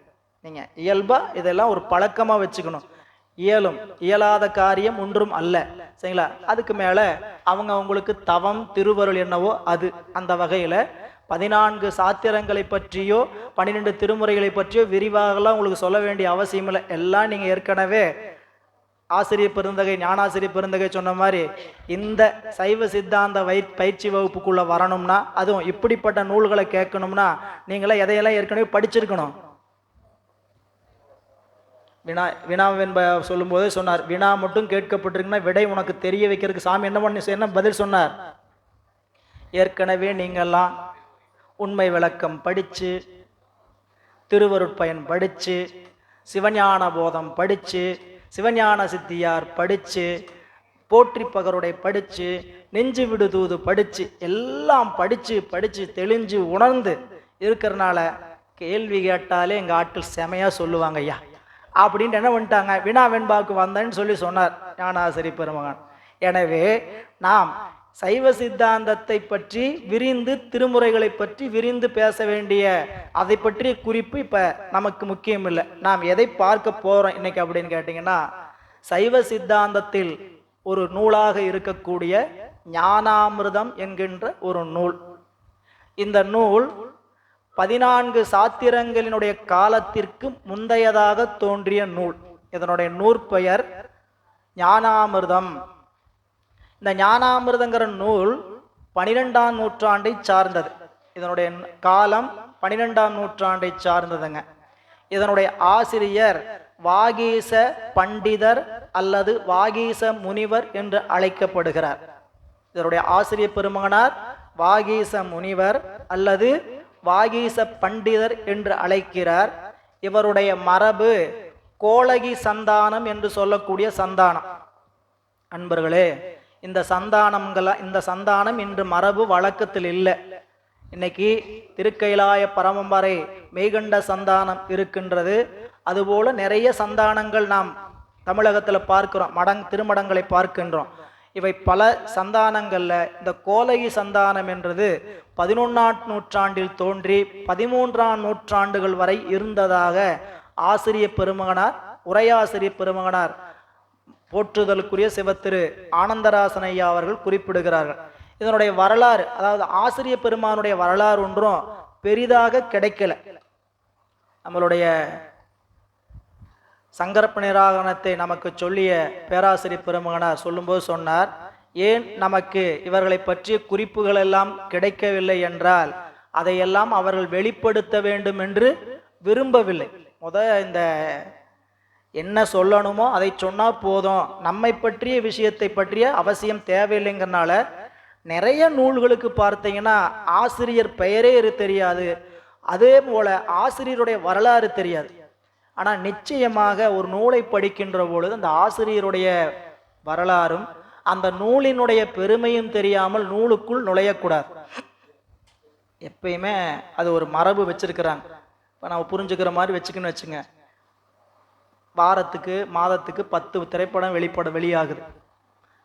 நீங்கள் இயல்பாக இதெல்லாம் ஒரு பழக்கமாக வச்சுக்கணும். இயலாத காரியம் ஒன்றும் அல்ல, சரிங்களா? அதுக்கு மேலே அவங்களுக்கு தவம் திருவருள் என்னவோ அது. அந்த வகையில் 14 சாத்திரங்களை பற்றியோ 12 திருமுறைகளை பற்றியோ விரிவாகலாம் உங்களுக்கு சொல்ல வேண்டிய அவசியம் இல்லை. எல்லாம் நீங்கள் ஏற்கனவே ஆசிரியர் பெருந்தகை, ஞானாசிரியர் பெருந்தகை சொன்ன மாதிரி இந்த சைவ சித்தாந்த பயிற்சி வகுப்புக்குள்ள வரணும்னா, அதுவும் இப்படிப்பட்ட நூல்களை கேட்கணும்னா நீங்களே எதையெல்லாம் ஏற்கனவே படிச்சிருக்கணும். வினாவென்ப சொல்லும்போது சொன்னார், வினா மட்டும் கேட்கப்பட்டிருக்குன்னா விடை உனக்கு தெரிய வைக்கிறதுக்கு சாமி என்ன பதில் சொன்னார்? ஏற்கனவே நீங்கள்லாம் உண்மை விளக்கம் படித்து, திருவருட்பயன் படித்து, சிவஞான போதம் படித்து, சிவஞான சித்தியார் படித்து, போற்றி பகருடை படித்து, நெஞ்சு விடுதூது படித்து, எல்லாம் படித்து தெளிஞ்சு உணர்ந்து இருக்கிறனால கேள்வி கேட்டாலே எங்கள் ஆட்கள் செமையாக சொல்லுவாங்க ஐயா அப்படின்ட்டு என்ன பண்ணிட்டாங்க, வினா வெண்பாவுக்கு வந்தேன்னு சொன்னார் ஞானாசிரியர் பெருமகன். எனவே நாம் சைவ சித்தாந்தத்தை பற்றி விரிந்து, திருமுறைகளை பற்றி விரிந்து பேச வேண்டிய அதை பற்றிய குறிப்பு இப்போ நமக்கு முக்கியம் இல்லை. நாம் எதை பார்க்க போகிறோம் இன்னைக்கு அப்படின்னு கேட்டிங்கன்னா, சைவ சித்தாந்தத்தில் ஒரு நூலாக இருக்கக்கூடிய ஞானாமிர்தம் என்கின்ற ஒரு நூல். இந்த நூல் 14 சாத்திரங்களினுடைய காலத்திற்கு முந்தையதாக தோன்றிய நூல். இதனுடைய நூற்பெயர் ஞானாமிர்தம். இந்த ஞானாமிர்தங்கிற நூல் 12ஆம் நூற்றாண்டை சார்ந்தது. இதனுடைய காலம் 12ஆம் நூற்றாண்டை சார்ந்ததுங்க. இதனுடைய ஆசிரியர் வாகீச பண்டிதர் அல்லது வாகீச முனிவர் என்று அழைக்கப்படுகிறார். இதனுடைய ஆசிரியர் பெருமகனார் வாகீச முனிவர் அல்லது வாகீச பண்டிதர் என்று அழைக்கிறார். இவருடைய மரபு கோலகி சந்தானம் என்று சொல்லக்கூடிய சந்தானம். அன்பர்களே, இந்த சந்தானம் இன்று மரபு வழக்கத்தில் இல்லை. இன்னைக்கு திருக்கைலாய பரமம்பரை மெய்கண்ட சந்தானம் இருக்கின்றது. அதுபோல நிறைய சந்தானங்கள் நாம் தமிழகத்தில் பார்க்கிறோம், திருமடங்களை பார்க்கின்றோம். இவை பல சந்தானங்கள்ல இந்த கோலகி சந்தானம் என்றது 11ஆம் நூற்றாண்டில் தோன்றி 13ஆம் நூற்றாண்டுகள் வரை இருந்ததாக ஆசிரியர் பெருமகனார், உரையாசிரியர் பெருமகனார் போற்றுதலுக்குரிய சிவத்திரு ஆனந்தராசன் ஐயா அவர்கள் குறிப்பிடுகிறார்கள். இதனுடைய வரலாறு, அதாவது ஆசிரியர் பெருமானுடைய வரலாறு ஒன்றும் பெரிதாக கிடைக்கல. நம்மளுடைய சங்கரப்ப நிராகரணத்தை நமக்கு சொல்லிய பேராசிரியர் பெருமகனார் சொல்லும்போது சொன்னார், ஏன் நமக்கு இவர்களை பற்றிய குறிப்புகள் எல்லாம் கிடைக்கவில்லை என்றால் அதையெல்லாம் அவர்கள் வெளிப்படுத்த வேண்டும் என்று விரும்பவில்லை. இந்த என்ன சொல்லணுமோ அதை சொன்னால் போதும், நம்மை பற்றிய விஷயத்தை பற்றிய அவசியம் தேவையில்லைங்கிறனால நிறைய நூல்களுக்கு பார்த்தீங்கன்னா ஆசிரியர் பெயரே தெரியாது, அதே போல ஆசிரியருடைய வரலாறு தெரியாது. ஆனால் நிச்சயமாக ஒரு நூலை படிக்கின்ற பொழுது அந்த ஆசிரியருடைய வரலாறும் அந்த நூலினுடைய பெருமையும் தெரியாமல் நூலுக்குள் நுழையக்கூடாது. எப்பயுமே அது ஒரு மரபு வச்சிருக்கிறாங்க. இப்போ நம்ம புரிஞ்சுக்கிற மாதிரி வச்சுக்கன்னு வச்சுங்க, வாரத்துக்கு மாதத்துக்கு 10 திரைப்படம் வெளியாகுது.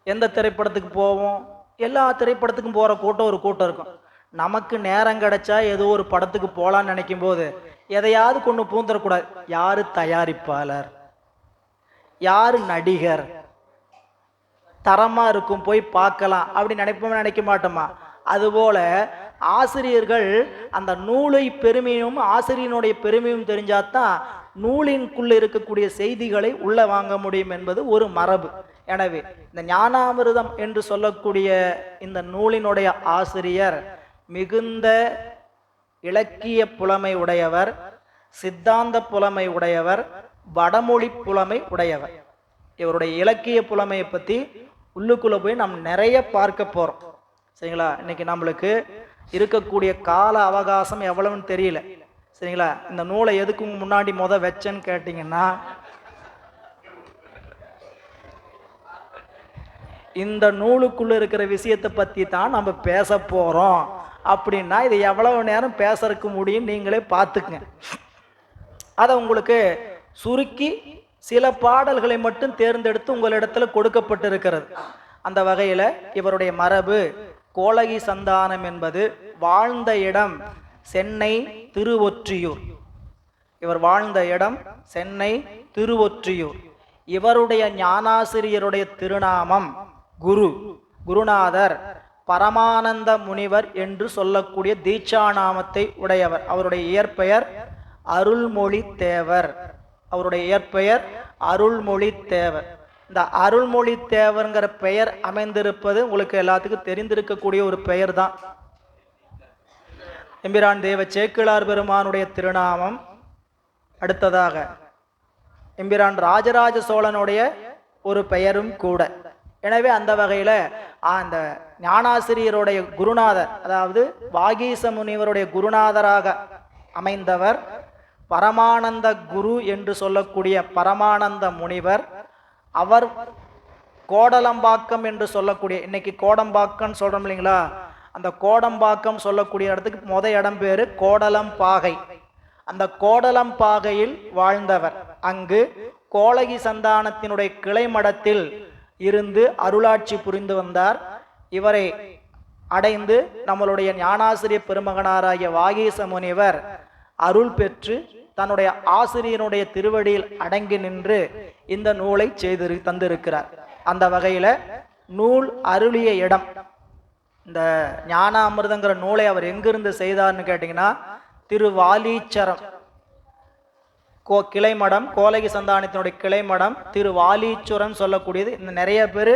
எந்த திரைப்படத்துக்கு போவோம்? எல்லா திரைப்படத்துக்கும் போகிற கூட்டம் ஒரு கூட்டம் இருக்கும். நமக்கு நேரம் கிடைச்சா ஏதோ ஒரு படத்துக்கு போகலான்னு நினைக்கும் போது எதையாவது கொண்டு பூந்துடக்கூடாது. யாரு தயாரிப்பாளர், யாரு நடிகர், தரமா இருக்கும் போய் பார்க்கலாம் அப்படி நினைக்க மாட்டோமா? அதுபோல ஆசிரியர்கள் அந்த நூலை பெருமையும் ஆசிரியனுடைய பெருமையும் தெரிஞ்சாதான் நூலின்குள்ள இருக்கக்கூடிய செய்திகளை உள்ள வாங்க முடியும் என்பது ஒரு மரபு. எனவே இந்த ஞானாமிர்தம் என்று சொல்லக்கூடிய இந்த நூலினுடைய ஆசிரியர் மிகுந்த இலக்கிய புலமை உடையவர், சித்தாந்த புலமை உடையவர், வடமொழி புலமை உடையவர். இவருடைய இலக்கிய புலமையை பற்றி உள்ளுக்குள்ளே போய் நாம் நிறைய பார்க்க போகிறோம். சரிங்களா? இன்னைக்கு நம்மளுக்கு இருக்கக்கூடிய கால அவகாசம் எவ்வளவுன்னு தெரியல. சரிங்களா? இந்த நூலை எதுக்கு முன்னாடி வச்சேன்னு கேட்டிங்கன்னா, இந்த நூலுக்குள்ள இருக்கிற விஷயத்தை பற்றி தான் நம்ம பேச போகிறோம். அப்படின்னா இது எவ்வளவு நேரம் பேசறதுக்கு முடியும் நீங்களே பார்த்துக்குங்க. அதை உங்களுக்கு சுருக்கி சில பாடல்களை மட்டும் தேர்ந்தெடுத்து உங்களிடத்துல கொடுக்கப்பட்டிருக்கிறது. அந்த வகையில் இவருடைய மரபு கோலகி சந்தானம் என்பது வாழ்ந்த இடம் சென்னை திருவொற்றியூர். இவர் வாழ்ந்த இடம் சென்னை திருவொற்றியூர். இவருடைய ஞானாசிரியருடைய திருநாமம் குருநாதர் பரமானந்த முனிவர் என்று சொல்லக்கூடிய தீட்சாநாமத்தை உடையவர். அவருடைய இயற்பெயர் அருள்மொழி தேவர். அவருடைய இயற்பெயர் அருள்மொழி தேவர். இந்த அருள்மொழி தேவர்ங்கிற பெயர் அமைந்திருப்பது உங்களுக்கு எல்லாத்துக்கும் தெரிந்திருக்கக்கூடிய ஒரு பெயர் தான். எம்பிரான் தேவ சேக்கிழார் பெருமானுடைய திருநாமம். அடுத்ததாக எம்பிரான் ராஜராஜ சோழனுடைய ஒரு பெயரும் கூட. எனவே அந்த வகையில் அந்த ஞானாசிரியருடைய குருநாதர், அதாவது வாகீச முனிவருடைய குருநாதராக அமைந்தவர் பரமானந்த குரு என்று சொல்லக்கூடிய பரமானந்த முனிவர். அவர் கோடலம்பாக்கம் என்று சொல்லக்கூடிய, இன்னைக்கு கோடம்பாக்கம் சொல்றோம் இல்லைங்களா, அந்த கோடம்பாக்கம் சொல்லக்கூடிய இடத்துக்கு இடம் பேரு கோடலம்பாகை. அந்த கோடலம்பாகையில் வாழ்ந்தவர். அங்கு கோலகி சந்தானத்தினுடைய கிளை மடத்தில் இருந்து அருளாட்சி புரிந்து வந்தார். இவரை அடைந்து நம்மளுடைய ஞானாசிரிய பெருமகனாராகிய வாகீச முனிவர் அருள் பெற்று தன்னுடைய ஆசிரியனுடைய திருவடியில் அடங்கி நின்று இந்த நூலை தந்திருக்கிறார். அந்த வகையில நூல் அருளிய இடம், இந்த ஞான அமிர்தங்கிற நூலை அவர் எங்கிருந்து செய்தார்னு கேட்டீங்கன்னா திருவாலீச்சரம் கிளைமடம், கோலகி சந்தானத்தினுடைய கிளைமடம் திருவாலீச்சுரம் சொல்லக்கூடியது. இந்த நிறைய பேர்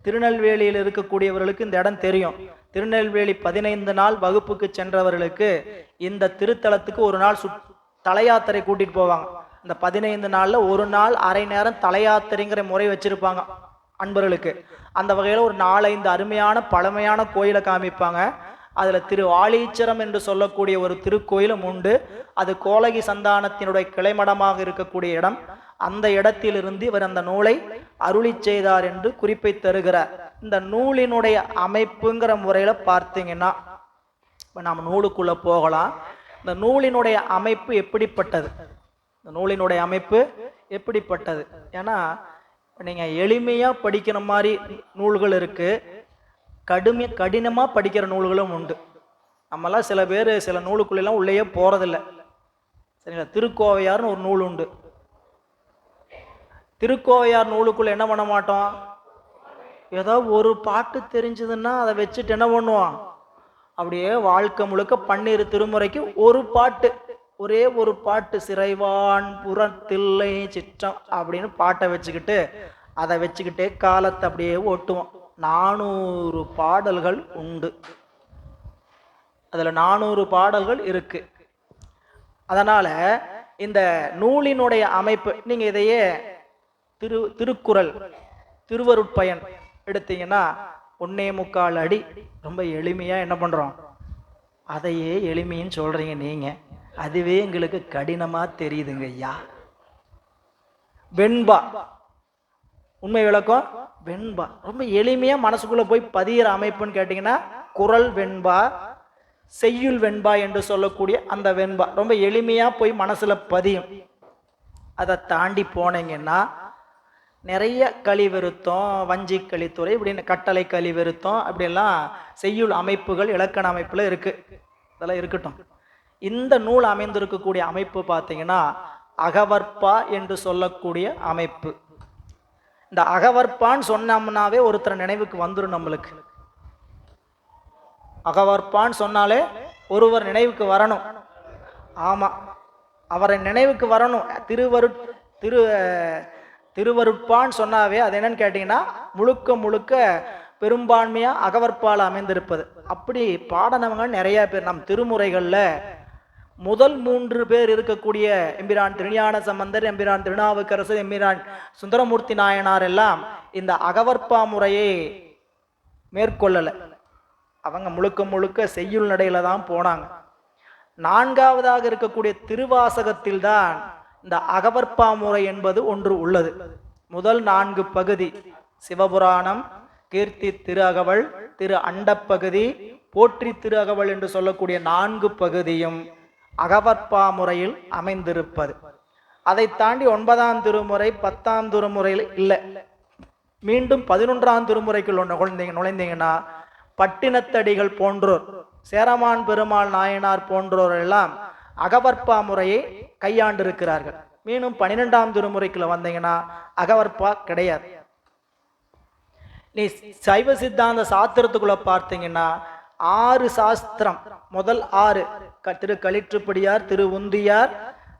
திருநெல்வேலியில் இருக்கக்கூடியவர்களுக்கு இந்த இடம் தெரியும். திருநெல்வேலி 15 நாள் வகுப்புக்கு சென்றவர்களுக்கு இந்த திருத்தலத்துக்கு ஒரு நாள் தலையாத்திரை கூட்டிட்டு போவாங்க. இந்த 15 நாள்ல ஒரு நாள் அரை நேரம் தலையாத்திரைங்கிற முறை வச்சிருப்பாங்க அன்பர்களுக்கு. அந்த வகையில ஒரு 4-5 அருமையான பழமையான கோயிலை காமிப்பாங்க. அதுல திருவாலீச்சரம் என்று சொல்லக்கூடிய ஒரு திருக்கோயிலும் உண்டு. அது கோலகி சந்தானத்தினுடைய கிளைமடமாக இருக்கக்கூடிய இடம். அந்த இடத்திலிருந்து இவர் அந்த நூலை அருளி செய்தார் என்று குறிப்பை தருகிறார். இந்த நூலினுடைய அமைப்புங்கிற முறையில பார்த்தீங்கன்னா நாம் நூலுக்குள்ள போகலாம். இந்த நூலினுடைய அமைப்பு எப்படிப்பட்டது? இந்த நூலினுடைய அமைப்பு எப்படிப்பட்டது? ஏன்னா நீங்க எளிமையா படிக்கிற மாதிரி நூல்கள் இருக்கு, கடினமா படிக்கிற நூல்களும் உண்டு. நம்மளாம் சில பேர் சில நூலுக்குள்ளெல்லாம் உள்ளேயே போறதில்லை. சரிங்களா? திருக்கோவையார்னு ஒரு நூல் உண்டு. திருக்கோவையார் நூலுக்குள்ள என்ன பண்ண மாட்டோம், ஏதோ ஒரு பாட்டு தெரிஞ்சதுன்னா அதை வச்சுட்டு என்ன பண்ணுவோம், அப்படியே வாழ்க்கை முழுக்க 12 திருமுறைக்கு ஒரு பாட்டு, ஒரே ஒரு பாட்டு, சிறைவான் புறத்தில்லை சிற்றம் அப்படின்னு பாட்டை வச்சுக்கிட்டு அதை வச்சுக்கிட்டே காலத்தை அப்படியே ஓட்டுவோம். 400 பாடல்கள் உண்டு. அதுல 400 பாடல்கள் இருக்கு. அதனால இந்த நூலினுடைய அமைப்பு, நீங்க இதையே திருக்குறள் திருவருட்பயன் எடுத்தீங்கன்னா 1.25 அடி, ரொம்ப எளிமையா என்ன பண்றோம், அதையே எளிமைன்னு சொல்றீங்க நீங்க, அதுவே எங்களுக்கு கடினமா தெரியுதுங்க ஐயா. வெண்பா, உண்மை விளக்கம் வெண்பா, ரொம்ப எளிமையா மனசுக்குள்ள போய் பதிகிற அமைப்புன்னு கேட்டீங்கன்னா குறள் வெண்பா, செய்யுள் வெண்பா என்று சொல்லக்கூடிய அந்த வெண்பா ரொம்ப எளிமையா போய் மனசுல பதியும். அதை தாண்டி போனீங்கன்னா நிறைய கலிவருத்தம், வஞ்சி கலித்துறை, இப்படின்னு கட்டளை கலிவருத்தம், அப்படியெல்லாம் செய்யுள் அமைப்புகள் இலக்கண அமைப்புல இருக்கு. இதெல்லாம் இருக்கட்டும். இந்த நூல் அமைந்திருக்கக்கூடிய அமைப்பு பார்த்தீங்கன்னா அகவற்பா என்று சொல்லக்கூடிய அமைப்பு. இந்த அகவற்பான்னு சொன்னோம்னாவே ஒருத்தர் நினைவுக்கு வந்துடும் நம்மளுக்கு. அகவற்பான்னு சொன்னாலே ஒருவர் நினைவுக்கு வரணும். ஆமா, அவரை நினைவுக்கு வரணும். திருவருட்பான்னு சொன்னாவே அது என்னன்னு கேட்டீங்கன்னா முழுக்க முழுக்க பெரும்பான்மையா அகவற்பால் அமைந்திருப்பது. அப்படி பாடனவங்க நிறைய பேர் நம் திருமுறைகள்ல முதல் 3 பேர் இருக்கக்கூடிய எம்பிரான் திருஞான சம்பந்தர், எம்பிரான் திருநாவுக்கரசர், எம்பிரான் சுந்தரமூர்த்தி நாயனார் எல்லாம் இந்த அகவற்பா முறையை மேற்கொள்ளல. அவங்க முழுக்க முழுக்க செய்யுள் நடையில தான் போனாங்க. 4ஆவதாக இருக்கக்கூடிய திருவாசகத்தில் தான் இந்த அகவற்பா முறை என்பது ஒன்று உள்ளது. முதல் 4 பகுதி சிவபுராணம், கீர்த்தி திரு அகவல், திரு அண்டப்பகுதி, போற்றி திரு அகவல் என்று சொல்லக்கூடிய 4 பகுதியும் அகவற்பா முறையில் அமைந்திருப்பது. அதை தாண்டி 9ஆம் திருமுறை 10ஆம் திருமுறையில் இல்லை. மீண்டும் 11ஆம் திருமுறைக்குள் நுழைந்தீங்கன்னா பட்டினத்தடிகள் போன்றோர் சேரமான் பெருமாள் நாயனார் போன்றோரெல்லாம் அகவற்பா முறையை கையாண்டிருக்கிறார்கள். மீண்டும் 12ஆம் திருமுறைக்குள்ள வந்தீங்கன்னா அகவற்பா கிடையாது. நீ சைவ சித்தாந்த சாஸ்திரத்துக்குள்ள பார்த்தீங்கன்னா 6 சாஸ்திரம், முதல் 6 திரு களிற்றுப்படியார், திரு உந்தியார்,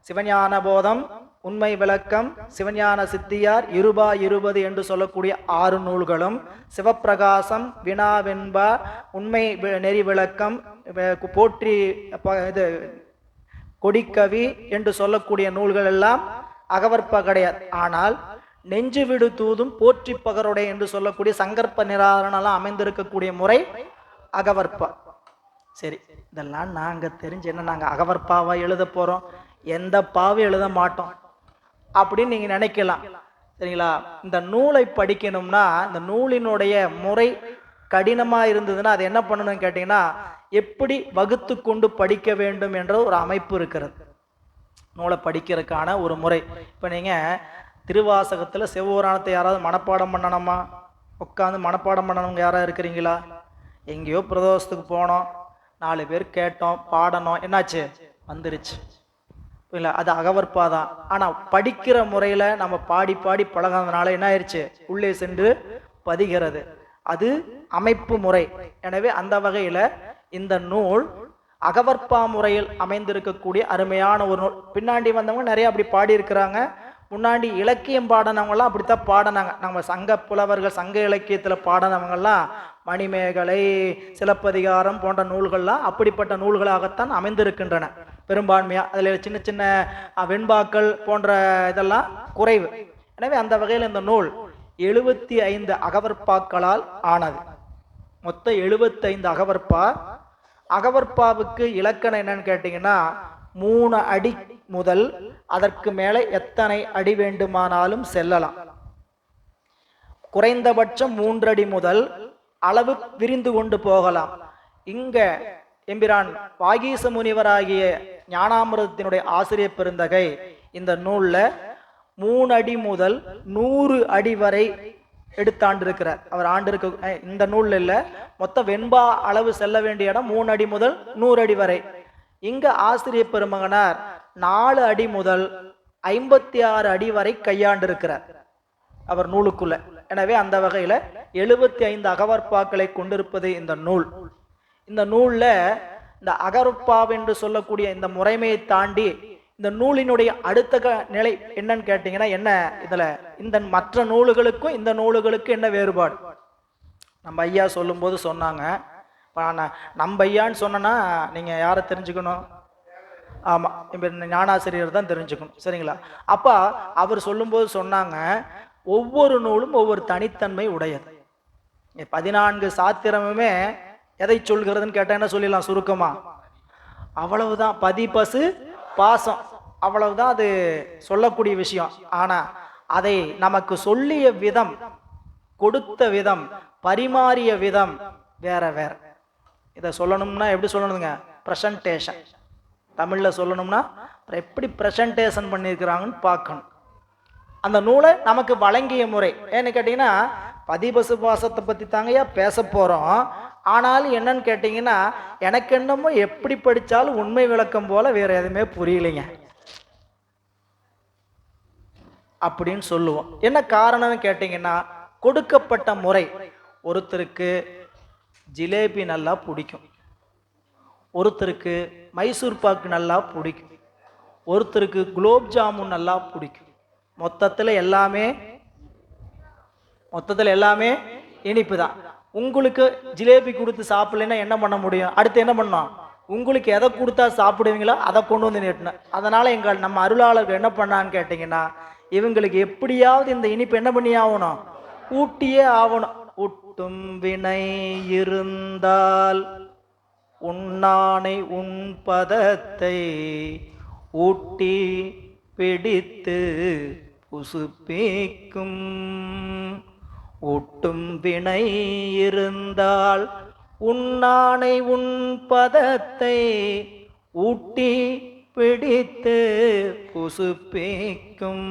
சிவஞான போதம், உண்மை விளக்கம், சிவஞான சித்தியார், இருபா 20 என்று சொல்லக்கூடிய 6 நூல்களும், சிவப்பிரகாசம், வினா வெண்பா, உண்மை நெறி விளக்கம், போற்றி இது கொடிக்கவி என்று சொல்லக்கூடிய நூல்கள் எல்லாம் அகவற்பா கிடையாது. ஆனால் நெஞ்சு விடு தூதும் போற்றி பகருடை என்று சொல்லக்கூடிய சங்கற்ப நிராகரணம் அமைந்திருக்கக்கூடிய முறை அகவற்பா. சரி, இதெல்லாம் நாங்க தெரிஞ்சு என்ன நாங்க அகவற்பாவா எழுத போறோம், எந்த பாவும் எழுத மாட்டோம் அப்படின்னு நீங்க நினைக்கலாம். சரிங்களா? இந்த நூலை படிக்கணும்னா இந்த நூலினுடைய முறை கடினமா இருந்ததுன்னா அது என்ன பண்ணணும்னு கேட்டீங்கன்னா, எப்படி வகுத்து கொண்டு படிக்க வேண்டும் என்ற ஒரு அமைப்பு இருக்கிறது. நூலை படிக்கிறதுக்கான ஒரு முறை. இப்ப நீங்க திருவாசகத்துல சிவபுராணத்தை யாராவது மனப்பாடம் பண்ணணுமா? உட்காந்து மனப்பாடம் பண்ணணுங்க யாராவது இருக்கிறீங்களா? எங்கேயோ பிரதோஷத்துக்கு போனோம், 4 பேர் கேட்டோம், பாடணும், என்னாச்சு? வந்துருச்சு. இல்லை, அது அகவற்பாதான். ஆனா படிக்கிற முறையில நம்ம பாடி பாடி பழகாதனால என்ன ஆயிடுச்சு? உள்ளே சென்று பதிகிறது. அது அமைப்பு முறை. எனவே அந்த வகையில இந்த நூல் அகவற்பா முறையில் அமைந்திருக்கக்கூடிய அருமையான ஒரு நூல். பின்னாடி வந்தவங்க நிறைய அப்படி பாடி இருக்கிறாங்க. முன்னாடி இலக்கியம் பாடினவங்கலாம் அப்படித்தான் பாடினாங்க. நம்ம சங்க புலவர்கள் சங்க இலக்கியத்துல பாடினவங்கெல்லாம் மணிமேகலை, சிலப்பதிகாரம் போன்ற நூல்கள்லாம் அப்படிப்பட்ட நூல்களாகத்தான் அமைந்திருக்கின்றன பெரும்பான்மையா. அதுல சின்ன சின்ன வெண்பாக்கள் போன்ற இதெல்லாம் குறைவு. எனவே அந்த வகையில் இந்த நூல் 75 அகவற்பாக்களால் ஆனது. மொத்தம் 75 அகவற்பா. அகவற்பாவுக்கு இலக்கணம் என்னன்னு கேட்டீங்கன்னா, 3 அடி முதல் அதற்கு மேலே எத்தனை அடி வேண்டுமானாலும் செல்லலாம். குறைந்தபட்சம் 3 அடி முதல் அளவு விரிந்து கொண்டு போகலாம். இங்க எம்பிரான் வாகீச முனிவராகிய ஞானாமிர்தத்தினுடைய ஆசிரியர் பெருந்தகை இந்த நூல்ல 3 அடி முதல் 100 அடி வரை எடுத்தாண்டு இருக்கிறார். அவர் ஆண்டு இருக்க இந்த நூல் இல்ல, மொத்த வெண்பா அளவு செல்ல வேண்டிய இடம் 3 அடி முதல் 100 அடி வரை. இங்க ஆசிரியர் பெருமகனார் 4 அடி முதல் 56 அடி வரை கையாண்டு இருக்கிறார் அவர் நூலுக்குள்ள. எனவே அந்த வகையில 75 அகவற்பாக்களை கொண்டிருப்பது இந்த நூல். இந்த நூல்ல இந்த அகவற்பாவென்று சொல்லக்கூடிய இந்த முறைமையை தாண்டி இந்த நூலினுடைய அடுத்த நிலை என்னன்னு கேட்டீங்கன்னா, என்ன இதுல இந்த மற்ற நூல்களுக்கும் இந்த நூல்களுக்கு என்ன வேறுபாடு? நம்ம ஐயா சொல்லும் போது சொன்னாங்க, நம்ம ஐயான்னு சொன்னா நீங்க யாரை தெரிஞ்சுக்கணும்? ஆமா, ஞானாசிரியர் தான் தெரிஞ்சுக்கணும். சரிங்களா? அப்ப அவர் சொல்லும்போது சொன்னாங்க, ஒவ்வொரு நூலும் ஒவ்வொரு தனித்தன்மை உடையது. 14 சாத்திரமுமே எதை சொல்கிறதுன்னு கேட்டா என்ன சொல்லிடலாம் சுருக்கமா? அவ்வளவுதான், பதி பசு பாசம், அவ்வளவுதான் அது சொல்லக்கூடிய விஷயம். ஆனா அதை நமக்கு சொல்லிய விதம், கொடுத்த விதம், பரிமாறிய விதம் வேற வேற. இதை சொல்லணும்னா எப்படி சொல்லணுங்க? பிரசன்டேஷன். தமிழ்ல சொல்லணும்னா எப்படி பிரசன்டேஷன் பண்ணியிருக்கிறாங்கன்னு பார்க்கணும். அந்த நூலை நமக்கு வழங்கிய முறை ஏன்னு கேட்டீங்கன்னா, பதிபசு பாசத்தை பத்தி தாங்கயா பேச போறோம். ஆனாலும் என்னன்னு கேட்டீங்கன்னா, எனக்கு என்னமோ எப்படி படிச்சாலும் உண்மை விளக்கம் போல வேற எதுவுமே புரியலைங்க அப்படின்னு சொல்லுவோம். என்ன காரணம் கேட்டீங்கன்னா, கொடுக்கப்பட்ட முறை. ஒருத்தருக்கு ஜிலேபி நல்லா பிடிக்கும், ஒருத்தருக்கு மைசூர் பாக்கு நல்லா பிடிக்கும், ஒருத்தருக்கு குலோப் ஜாமுன் நல்லா பிடிக்கும். மொத்தத்தில் எல்லாமே இனிப்பு தான். உங்களுக்கு ஜிலேபி கொடுத்து சாப்பிடலைன்னா என்ன பண்ண முடியும்? அடுத்து என்ன பண்ணோம்? உங்களுக்கு எதை கொடுத்தா சாப்பிடுவீங்களோ அதை கொண்டு வந்து நீட்டணும். அதனால நம்ம அருளாளர்கள் என்ன பண்ணான்னு கேட்டீங்கன்னா, இவங்களுக்கு எப்படியாவது இந்த இனிப்பு என்ன பண்ணி ஆகணும்? ஊட்டியே ஆகணும். ஊட்டும் வினை இருந்தால் உண்ணானை உன் பதத்தை ஊட்டி பிடித்து புசுப்பிக்கும். ஊட்டும் வினை இருந்தால் உண்ணானை உன் பதத்தை ஊட்டி பிடித்து புசுப்பிக்கும்.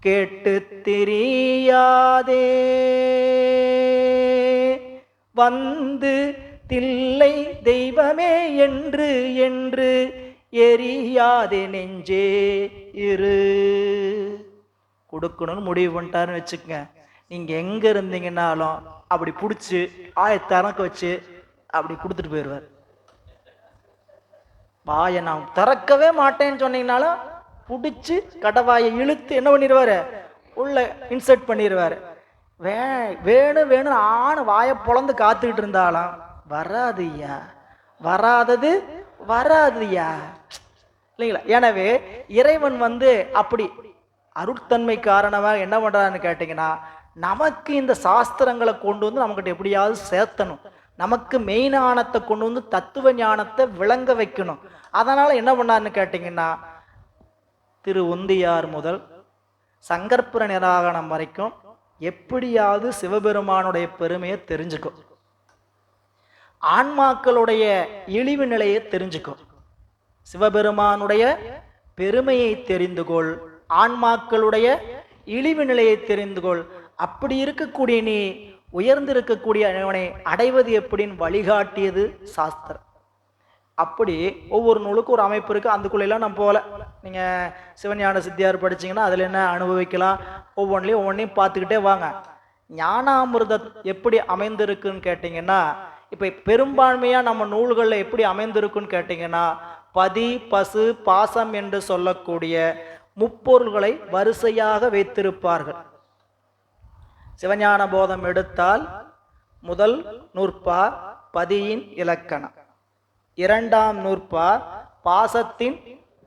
கேட்டு திரியாதே வந்து தில்லை தெய்வமே என்று என்று எரியாதே நெஞ்சே இரு. கொடுக்கணும்னு முடிவு பண்ணிட்டாருன்னு வச்சுக்கங்க, நீங்க எங்க இருந்தீங்கன்னாலும் அப்படி பிடிச்சி திறக்க வச்சு அப்படி கொடுத்துட்டு போயிடுவார். வாயை நான் திறக்கவே மாட்டேன்னு சொன்னீங்கனாலும் பிடிச்சி கடவாயை இழுத்து என்ன பண்ணிடுவாரு, உள்ள இன்சர்ட் பண்ணிடுவாரு. வேணும் வேணும் ஆணு வாயை பொழந்து காத்துக்கிட்டு இருந்தாலும் வராதுயா, வராதது வராதுயா இல்லைங்களா. எனவே இறைவன் அப்படி அருட்தன்மை காரணமாக என்ன பண்றான்னு கேட்டீங்கன்னா, நமக்கு இந்த சாஸ்திரங்களை கொண்டு வந்து நமக்கிட்ட எப்படியாவது சேர்த்தணும், நமக்கு மெய்ஞானத்தை கொண்டு வந்து தத்துவ ஞானத்தை விளங்க வைக்கணும். அதனால என்ன பண்ணாருன்னு கேட்டீங்கன்னா, திரு உந்தியார் முதல் சங்கற்புர நிராகரணம் வரைக்கும் எப்படியாவது சிவபெருமானுடைய பெருமையை தெரிஞ்சுக்கும், ஆன்மாக்களுடைய இழிவு நிலையை தெரிஞ்சுக்கும். சிவபெருமானுடைய பெருமையை தெரிந்து கொள், ஆன்மாக்களுடைய இழிவு நிலையை தெரிந்து கொள். அப்படி இருக்கக்கூடிய நீ உயர்ந்திருக்கக்கூடிய அவனை அடைவது எப்படின்னு வழிகாட்டியது சாஸ்திரம். அப்படி ஒவ்வொரு நூலுக்கும் ஒரு அமைப்பு இருக்கு. அதுக்குள்ளெல்லாம் நம்ம போகல. நீங்க சிவஞான சித்தியார் படிச்சீங்கன்னா அதுல என்ன அனுபவிக்கலாம், ஒவ்வொன்றையும் பார்த்துக்கிட்டே வாங்க. ஞானாமிர்தம் எப்படி அமைந்திருக்குன்னு கேட்டீங்கன்னா, இப்ப பெரும்பான்மையா நம்ம நூல்கள்ல எப்படி அமைந்திருக்குன்னு கேட்டீங்கன்னா, பதி பசு பாசம் என்று சொல்லக்கூடிய முப்பொருள்களை வரிசையாக வைத்திருப்பார்கள். சிவஞான போதம் எடுத்தால் முதல் நூற்பா பதியின் இலக்கணம், இரண்டாம் நூற்பா பாசத்தின்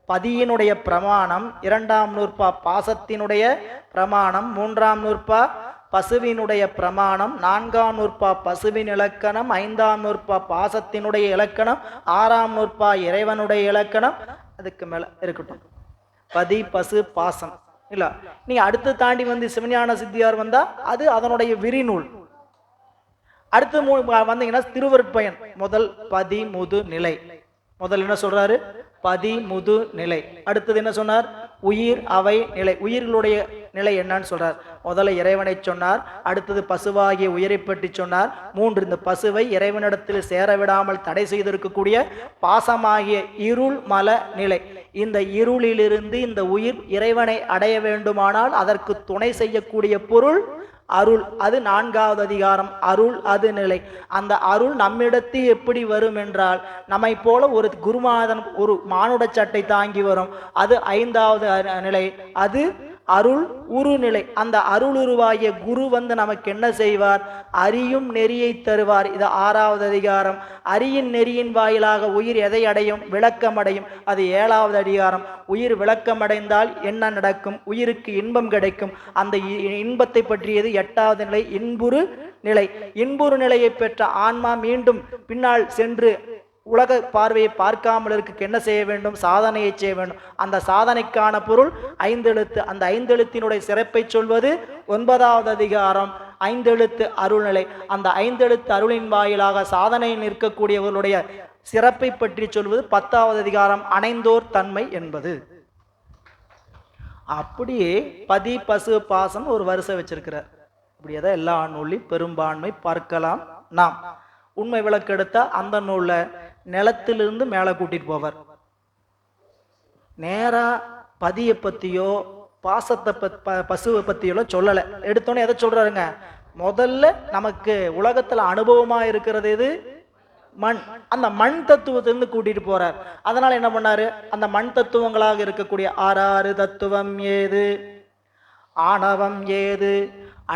பதியினுடைய பிரமாணம், இரண்டாம் நூற்பா பாசத்தினுடைய பிரமாணம், மூன்றாம் நூற்பா பசுவினுடைய பிரமாணம், நான்காம் நூற்பா பசுவின் இலக்கணம், ஐந்தாம் நூற்பா பாசத்தினுடைய இலக்கணம், ஆறாம் நூற்பா இறைவனுடைய இலக்கணம். அதுக்கு மேல இருக்கட்டும் பதி பசு பாசம் இல்ல. நீ அடுத்து தாண்டி சிவஞான சித்தியார் வந்தா அது அதனுடைய விரிநூல். அடுத்து வந்தீங்கன்னா திருவருட்பயன் முதல் பதி முது நிலை. முதல் என்ன சொல்றாரு, பதி முது நிலை. அடுத்தது என்ன சொன்னார், உயிர் அவை நிலை, உயிர்களுடைய நிலை என்னன்னு சொல்றார். முதல்ல இறைவனை சொன்னார், அடுத்தது பசுவாகிய உயிரை பற்றி சொன்னார். மூன்று, இந்த பசுவை இறைவனிடத்தில் சேர விடாமல் தடை செய்திருக்கக்கூடிய பாசமாகிய இருள் மல நிலை. இந்த இருளிலிருந்து இந்த உயிர் இறைவனை அடைய வேண்டுமானால் அதற்கு துணை செய்யக்கூடிய பொருள் அருள். அது நான்காவது அதிகாரம், அருள் அது நிலை. அந்த அருள் நம்மிடத்தில் எப்படி வரும் என்றால், நம்மை போல ஒரு குருமாதன் ஒரு மானுட சட்டை தாங்கி வரும். அது ஐந்தாவது நிலை, அது அருள் உரு நிலை. அந்த அருள் உருவாகிய குரு நமக்கு என்ன செய்வார், அறியும் நெறியை தருவார். இது ஆறாவது அதிகாரம். அறியின் நெறியின் வாயிலாக உயிர் எதை அடையும், விளக்கம் அடையும். அது ஏழாவது அதிகாரம். உயிர் விளக்கம் அடைந்தால் என்ன நடக்கும், உயிருக்கு இன்பம் கிடைக்கும். அந்த இன்பத்தை பற்றியது எட்டாவது நிலை, இன்புறு நிலை. இன்புறு நிலையை பெற்ற ஆன்மா மீண்டும் பின்னால் சென்று உலக பார்வையை பார்க்காமல் இருக்க என்ன செய்ய வேண்டும், சாதனையை செய்ய வேண்டும். அந்த சாதனைக்கான பொருள் ஐந்தெழுத்து. அந்த ஐந்தெழுத்தினுடைய சிறப்பை சொல்வது ஒன்பதாவது அதிகாரம், ஐந்தெழுத்து அருள்நிலை. அந்த ஐந்தெழுத்து அருளின் வாயிலாக சாதனை நிற்கக்கூடியவர்களுடைய சிறப்பை பற்றி சொல்வது பத்தாவது அதிகாரம், அணைந்தோர் தன்மை என்பது. அப்படியே பதி பசு பாசம் ஒரு வரிசை வச்சிருக்கிறார். இப்படியேதான் எல்லா நூலையும் பெரும்பான்மை பார்க்கலாம். நாம் உண்மை விளக்கெடுத்தா அந்த நூல்ல நிலத்திலிருந்து மேலே கூட்டிட்டு போவார். நேரா பதியை பத்தியோ பாசத்தை பசுவை பத்தியோ சொல்லலை. எடுத்தோன்னே எதை சொல்றாருங்க, முதல்ல நமக்கு உலகத்துல அனுபவமா இருக்கிறது எது, மண். அந்த மண் தத்துவத்திலிருந்து கூட்டிட்டு போறார். அதனால என்ன பண்ணாரு, அந்த மண் தத்துவங்களாக இருக்கக்கூடிய ஆறாறு தத்துவம் ஏது, ஆணவம் ஏது,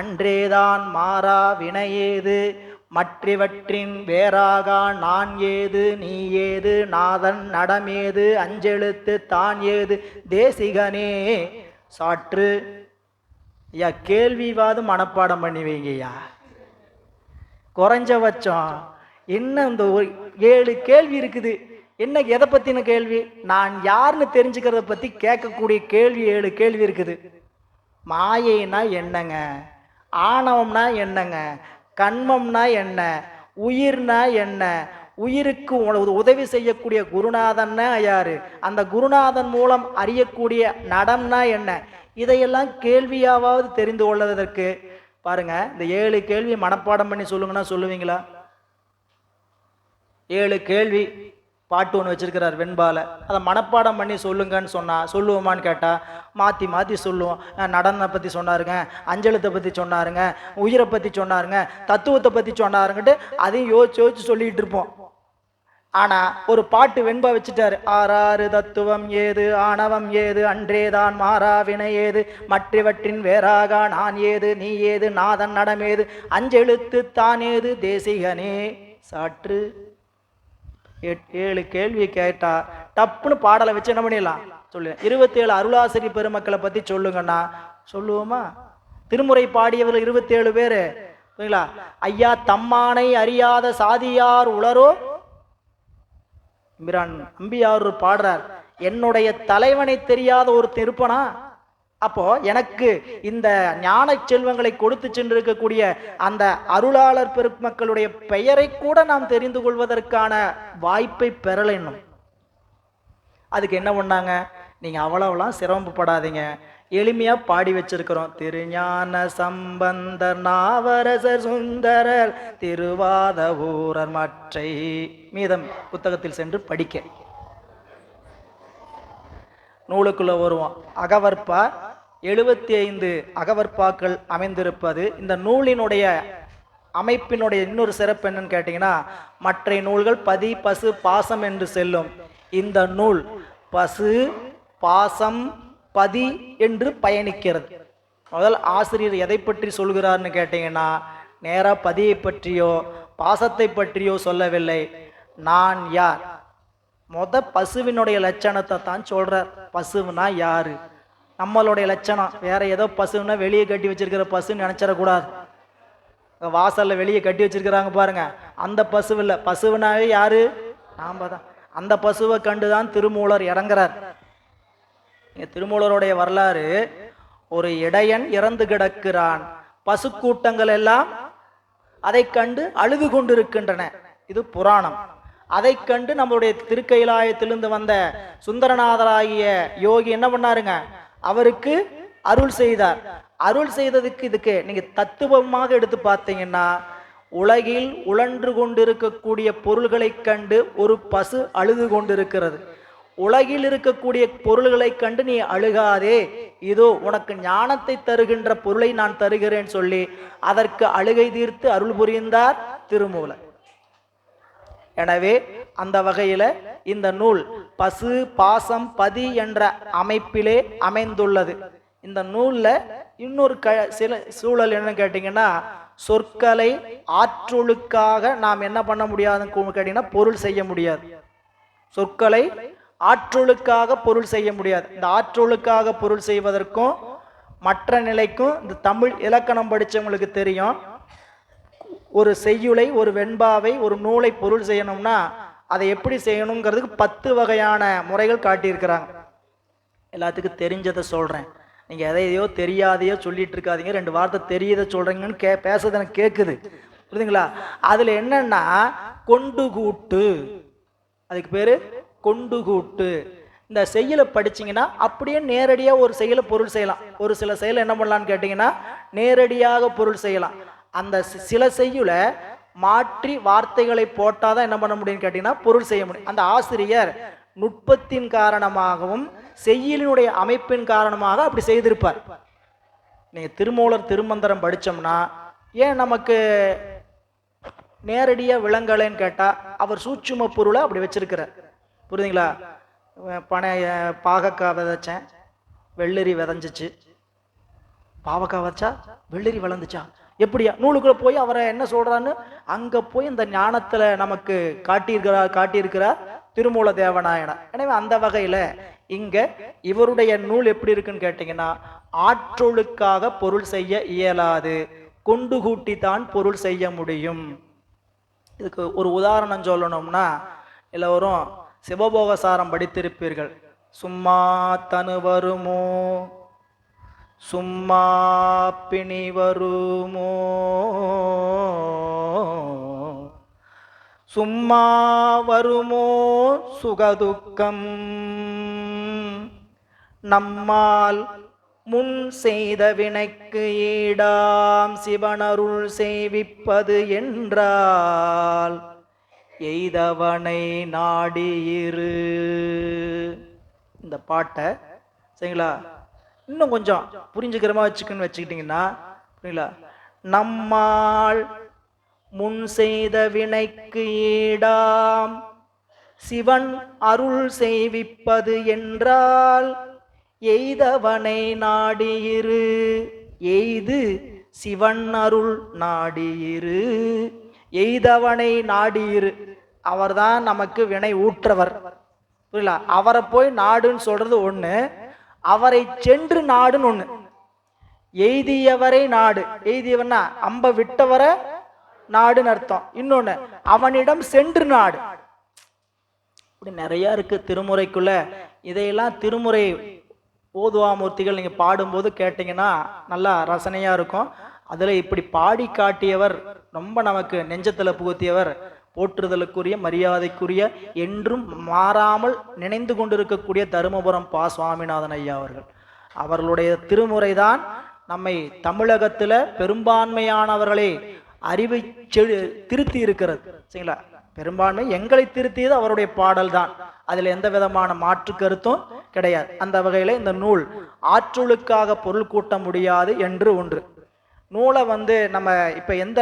அன்றேதான் மாறா வினையேது, மற்றவற்றின் வேறாக நான் ஏது, நீ ஏது, நாதன் நடமேது, அஞ்செழுத்து தான் ஏது, தேசிகனே சாற்று. ஐயா கேள்விவாது மனப்பாடம் பண்ணி வைங்கய்யா. குறைஞ்சபட்சம் என்ன இந்த 7 கேள்வி இருக்குது. என்ன எதை பத்தின கேள்வி, நான் யாருன்னு தெரிஞ்சுக்கிறத பத்தி கேட்கக்கூடிய கேள்வி 7 கேள்வி இருக்குது. மாயைனா என்னங்க, ஆணவம்னா என்னங்க, கண்மம்னா என்ன, உயிர்னா என்ன, உயிருக்கு உதவி செய்யக்கூடிய குருநாதன்னா யாரு, அந்த குருநாதன் மூலம் அறியக்கூடிய நடம்னா என்ன, இதையெல்லாம் கேள்வியாவது தெரிந்து கொள்வதற்கு பாருங்க. இந்த 7 கேள்வி மனப்பாடம் பண்ணி சொல்லுங்கன்னா சொல்லுவீங்களா? 7 கேள்வி பாட்டு ஒன்று வச்சிருக்கிறார் வெண்பால. அதை மனப்பாடம் பண்ணி சொல்லுங்கன்னு சொல்லுவோமான்னு கேட்டால் மாற்றி மாற்றி சொல்லுவோம். நடனத்தை பற்றி சொன்னாருங்க, அஞ்சலத்தை பற்றி சொன்னாருங்க, உயிரை பற்றி சொன்னாருங்க, தத்துவத்தை பற்றி சொன்னாருங்கட்டு அதையும் யோசிச்சு யோசிச்சு சொல்லிகிட்டு இருப்போம். ஆனால் ஒரு பாட்டு வெண்பா வச்சுட்டாரு. ஆறாறு தத்துவம் ஏது, ஆணவம் ஏது, அன்றேதான் மாறா வினை ஏது, மற்றவற்றின் வேறாக நான் ஏது, நீ ஏது, நாதன் நடமேது, அஞ்செழுத்து தான் ஏது, தேசிகனே சாற்று. 7 கேள்வி கேட்டா டப்புன்னு பாடலை வச்சு என்ன பண்ணிடலாம் சொல்லு. 27 அருளாசிரி பெருமக்களை பத்தி சொல்லுங்கன்னா சொல்லுவோமா? திருமுறை பாடியவர்கள் 27 பேரு. ஐயா தம்மானை அறியாத சாதியார் உளரோ அம்பியார் பாடுறார். என்னுடைய தலைவனை தெரியாத ஒரு திருப்பனா? அப்போ எனக்கு இந்த ஞான செல்வங்களை கொடுத்து சென்றிருக்கக்கூடிய அந்த அருளாளர் பெருமக்களுடைய பெயரை கூட நாம் தெரிந்து கொள்வதற்கான வாய்ப்பை பெறலைன்னும். அதுக்கு என்ன பண்ணாங்க? நீங்க அவ்வளவுலாம் சிரமப்படாதீங்க, எளிமையா பாடி வச்சிருக்கிறோம். திருஞான சம்பந்தர், நாவரசர், சுந்தரர், திருவாத ஊரர் மற்றை மீதம் புத்தகத்தில் சென்று படிக்க. நூலுக்குள்ள வருவோம். அகவற்பா 75 அகவற்பாக்கள் அமைந்திருப்பது. இந்த நூலினுடைய அமைப்பினுடைய இன்னொரு சிறப்பு என்னன்னு கேட்டீங்கன்னா, மற்ற நூல்கள் பதி பசு பாசம் என்று செல்லும். இந்த நூல் பசு பாசம் பதி என்று பயணிக்கிறது. முதல் ஆசிரியர் எதை பற்றி சொல்கிறார்னு கேட்டீங்கன்னா, நேரா பதியை பற்றியோ பாசத்தை பற்றியோ சொல்லவில்லை. நான் யார், பசுவினுடைய லட்சணத்தை தான் சொல்றார். பசுனா யாரு, நம்மளுடைய லட்சணம் வேற. ஏதோ பசுன்னா வெளியே கட்டி வச்சிருக்கிற பசுன்னு நினைச்சிடக்கூடாது. வாசல்ல வெளியே கட்டி வச்சிருக்கிறாங்க பாருங்க, அந்த பசு இல்லை. பசுனாவே யாரு? நாம தான். அந்த பசுவை கண்டுதான் திருமூலர் இறங்குறார். திருமூலருடைய வரலாறு, ஒரு இடையன் இறந்து கிடக்கிறான், பசு கூட்டங்கள் எல்லாம் அதை கண்டு அழுது கொண்டிருக்கின்றன. இது புராணம். அதை கண்டு நம்மளுடைய திருக்கைலாயத்திலிருந்து வந்த சுந்தரநாதராகிய யோகி என்ன பண்ணாருங்க? அவருக்கு அருள் செய்தார். அருள் செய்ததுக்கு இதுக்கு நீங்க தத்துவமாக எடுத்து பார்த்தீங்கன்னா, உலகில் உழன்று கொண்டிருக்கக்கூடிய பொருள்களை கண்டு ஒரு பசு அழுது கொண்டிருக்கிறது. உலகில் இருக்கக்கூடிய பொருள்களை கண்டு நீ அழுகாதே, இதோ உனக்கு ஞானத்தை தருகின்ற பொருளை நான் தருகிறேன் சொல்லி அதற்கு அழுகை தீர்த்து அருள் புரிந்தார் திருமூலர். எனவே அந்த வகையில இந்த நூல் பசு பாசம் பதி என்ற அமைப்பிலே அமைந்துள்ளது. இந்த நூல்ல இன்னொரு சில சூழல் என்னன்னு கேட்டீங்கன்னா, சொற்களை ஆற்றொழுக்காக நாம் என்ன பண்ண முடியாதுன்னு கேட்டீங்கன்னா, பொருள் செய்ய முடியாது. சொற்களை ஆற்றொழுக்காக பொருள் செய்ய முடியாது. இந்த ஆற்றொழுக்காக பொருள் செய்வதற்கும் மற்ற நிலைக்கும் இந்த தமிழ் இலக்கணம் படித்தவங்களுக்கு தெரியும். ஒரு செய்யுளை, ஒரு வெண்பாவை, ஒரு நூலை பொருள் செய்யணும்னா அதை எப்படி செய்யணுங்கிறதுக்கு 10 வகையான முறைகள் காட்டியிருக்கிறாங்க. எல்லாத்துக்கும் தெரிஞ்சதை சொல்கிறேன், நீங்கள் எதையோ தெரியாதையோ சொல்லிட்டு இருக்காதீங்க. 2 வார்த்தை தெரியாத சொல்கிறீங்கன்னு பேசுறது எனக்கு கேட்குது, புரியுதுங்களா? அதில் என்னன்னா கொண்டு கூட்டு, அதுக்கு பேர் கொண்டு கூட்டு. இந்த செய்யலை படிச்சிங்கன்னா அப்படியே நேரடியாக ஒரு செயலை பொருள் செய்யலாம். ஒரு சில செயலை என்ன பண்ணலான்னு கேட்டிங்கன்னா நேரடியாக பொருள் செய்யலாம். அந்த சில செய்யுல மாற்றி வார்த்தைகளை போட்டாதான் என்ன பண்ண முடியும்னு கேட்டீங்கன்னா பொருள் செய்ய முடியும். அந்த ஆசிரியர் நுட்பத்தின் காரணமாகவும் செய்யுளினுடைய அமைப்பின் காரணமாக அப்படி செய்திருப்பார். நீங்க திருமூலர் திருமந்திரம் படிச்சோம்னா ஏன் நமக்கு நேரடியா விளங்கலைன்னு கேட்டா, அவர் சூட்சும பொருளை அப்படி வச்சிருக்கிறார், புரியுதுங்களா? பாகக்காய் விதைச்சேன், வெள்ளரி விதைஞ்சிச்சு. பாவக்காய் வச்சா வெள்ளரி வளர்ந்துச்சா? எப்படியா? நூலுக்குள்ள போய் அவரை என்ன சொல்றான்னு அங்க போய் இந்த ஞானத்துல நமக்கு காட்டியிருக்கிறார் திருமூல தேவநாயனார். எனவே அந்த வகையில இங்க இவருடைய நூல் எப்படி இருக்குன்னு கேட்டீங்கன்னா, ஆற்றொழுக்காக பொருள் செய்ய இயலாது, கொண்டு கூட்டி தான் பொருள் செய்ய முடியும். இதுக்கு ஒரு உதாரணம் சொல்லணும்னா, எல்லோரும் சிவபோகசாரம் படித்திருப்பீர்கள். சும்மா தனு வருமோ, சும்மா பிணி வருமோ, சும்மா வருமோ சுகதுக்கம், நம்மால் முன் செய்த வினைக்கு ஈடாம் சிவனருள் செய்விப்பது என்றால் எய்தவனை நாடியிரு. இந்த பாட்டை சரிங்களா இன்னும் கொஞ்சம் புரிஞ்சுக்கிறமா வச்சுக்கிட்டீங்கன்னா சரிங்களா, நம்மால் முன் செய்த வினைக்கு ஈடாம் சிவன் அருள் செய்விப்பது என்றால் எய்தவனை நாடியிரு. எய்து சிவன் அருள் நாடியிரு. எய்தவனை நாடியிரு, அவர்தான் நமக்கு வினை ஊற்றவர். புரியல? அவரை போய் நாடுன்னு சொல்றது ஒண்ணு, அவரை சென்று நாடுன்னு ஒண்ணு. எய்தியவரை நாடு, எய்தியவனா அம்ப விட்டவரை நாடுன்னு அர்த்தம். இன்னொன்னு அவனிடம் சென்று நாடு. இப்படி நிறைய இருக்கு திருமுறைக்குள்ள. இதையெல்லாம் திருமுறை ஓதுவாமூர்த்திகள் நீங்க பாடும்போது கேட்டீங்கன்னா நல்லா ரசனையா இருக்கும். அதுல இப்படி பாடி காட்டியவர் ரொம்ப நமக்கு நெஞ்சத்துல புகுத்தியவர், போற்றுதலுக்குரிய மரியாதைக்குரிய என்றும் மாறாமல் நினைந்து கொண்டிருக்கக்கூடிய தருமபுரம் பா சுவாமிநாதன் ஐயா அவர்கள். அவர்களுடைய திருமுறை தான் நம்மை தமிழகத்துல பெரும்பான்மையானவர்களை அறிவை திருத்தி இருக்கிறது. சரிங்களா? பெரும்பான்மை எங்களை திருத்தியது அவருடைய பாடல் தான். அதுல எந்த விதமான மாற்று கருத்தும் கிடையாது. அந்த வகையில இந்த நூல் ஆற்றலுக்காக பொருள் கூட்ட முடியாது என்று ஒன்று. நூலை நம்ம இப்ப எந்த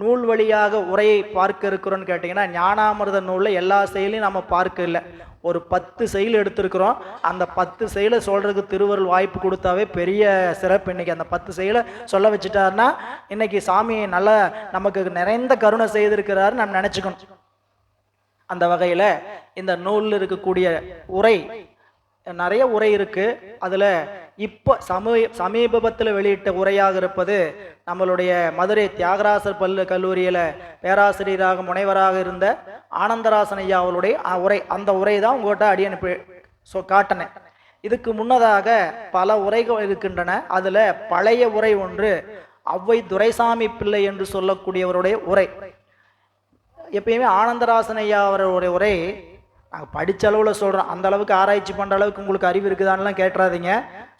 நூல் வழியாக உரையை பார்க்க இருக்கிறோம்னு கேட்டீங்கன்னா, ஞானாமிர்த நூல்ல எல்லா செயலையும் நம்ம பார்க்க இல்லை. ஒரு 10 செயல் எடுத்திருக்கிறோம். அந்த 10 செயலை சொல்றதுக்கு திருவருள் வாய்ப்பு கொடுத்தாவே பெரிய சிறப்பு. இன்னைக்கு அந்த 10 செயலை சொல்ல வச்சுட்டாருன்னா இன்னைக்கு சாமி நல்லா நமக்கு நிறைந்த கருணை செய்திருக்கிறாரு நம்ம நினைச்சுக்கணும். அந்த வகையில இந்த நூலில் இருக்கக்கூடிய உரை நிறைய உரை இருக்கு. அதுல இப்ப சமீபத்தில் வெளியிட்ட உரையாக இருப்பது நம்மளுடைய மதுரை தியாகராசர் கல்லூரியில பேராசிரியராக முனைவராக இருந்த ஆனந்தராசன் ஐயா அவருடைய உரை. அந்த உரை தான் உங்கள்கிட்ட அடி அனுப்பி காட்டினேன். இதுக்கு முன்னதாக பல உரைகள் இருக்கின்றன. அதுல பழைய உரை ஒன்று ஔவை துரைசாமி பிள்ளை என்று சொல்லக்கூடியவருடைய உரை. எப்பயுமே ஆனந்தராசன் ஐயா அவருடைய உரை நாங்கள் படித்த அளவில் சொல்கிறோம். அந்த அளவுக்கு ஆராய்ச்சி பண்ணுற அளவுக்கு உங்களுக்கு அறிவு இருக்குதான்லாம் கேட்டுறாதீங்க.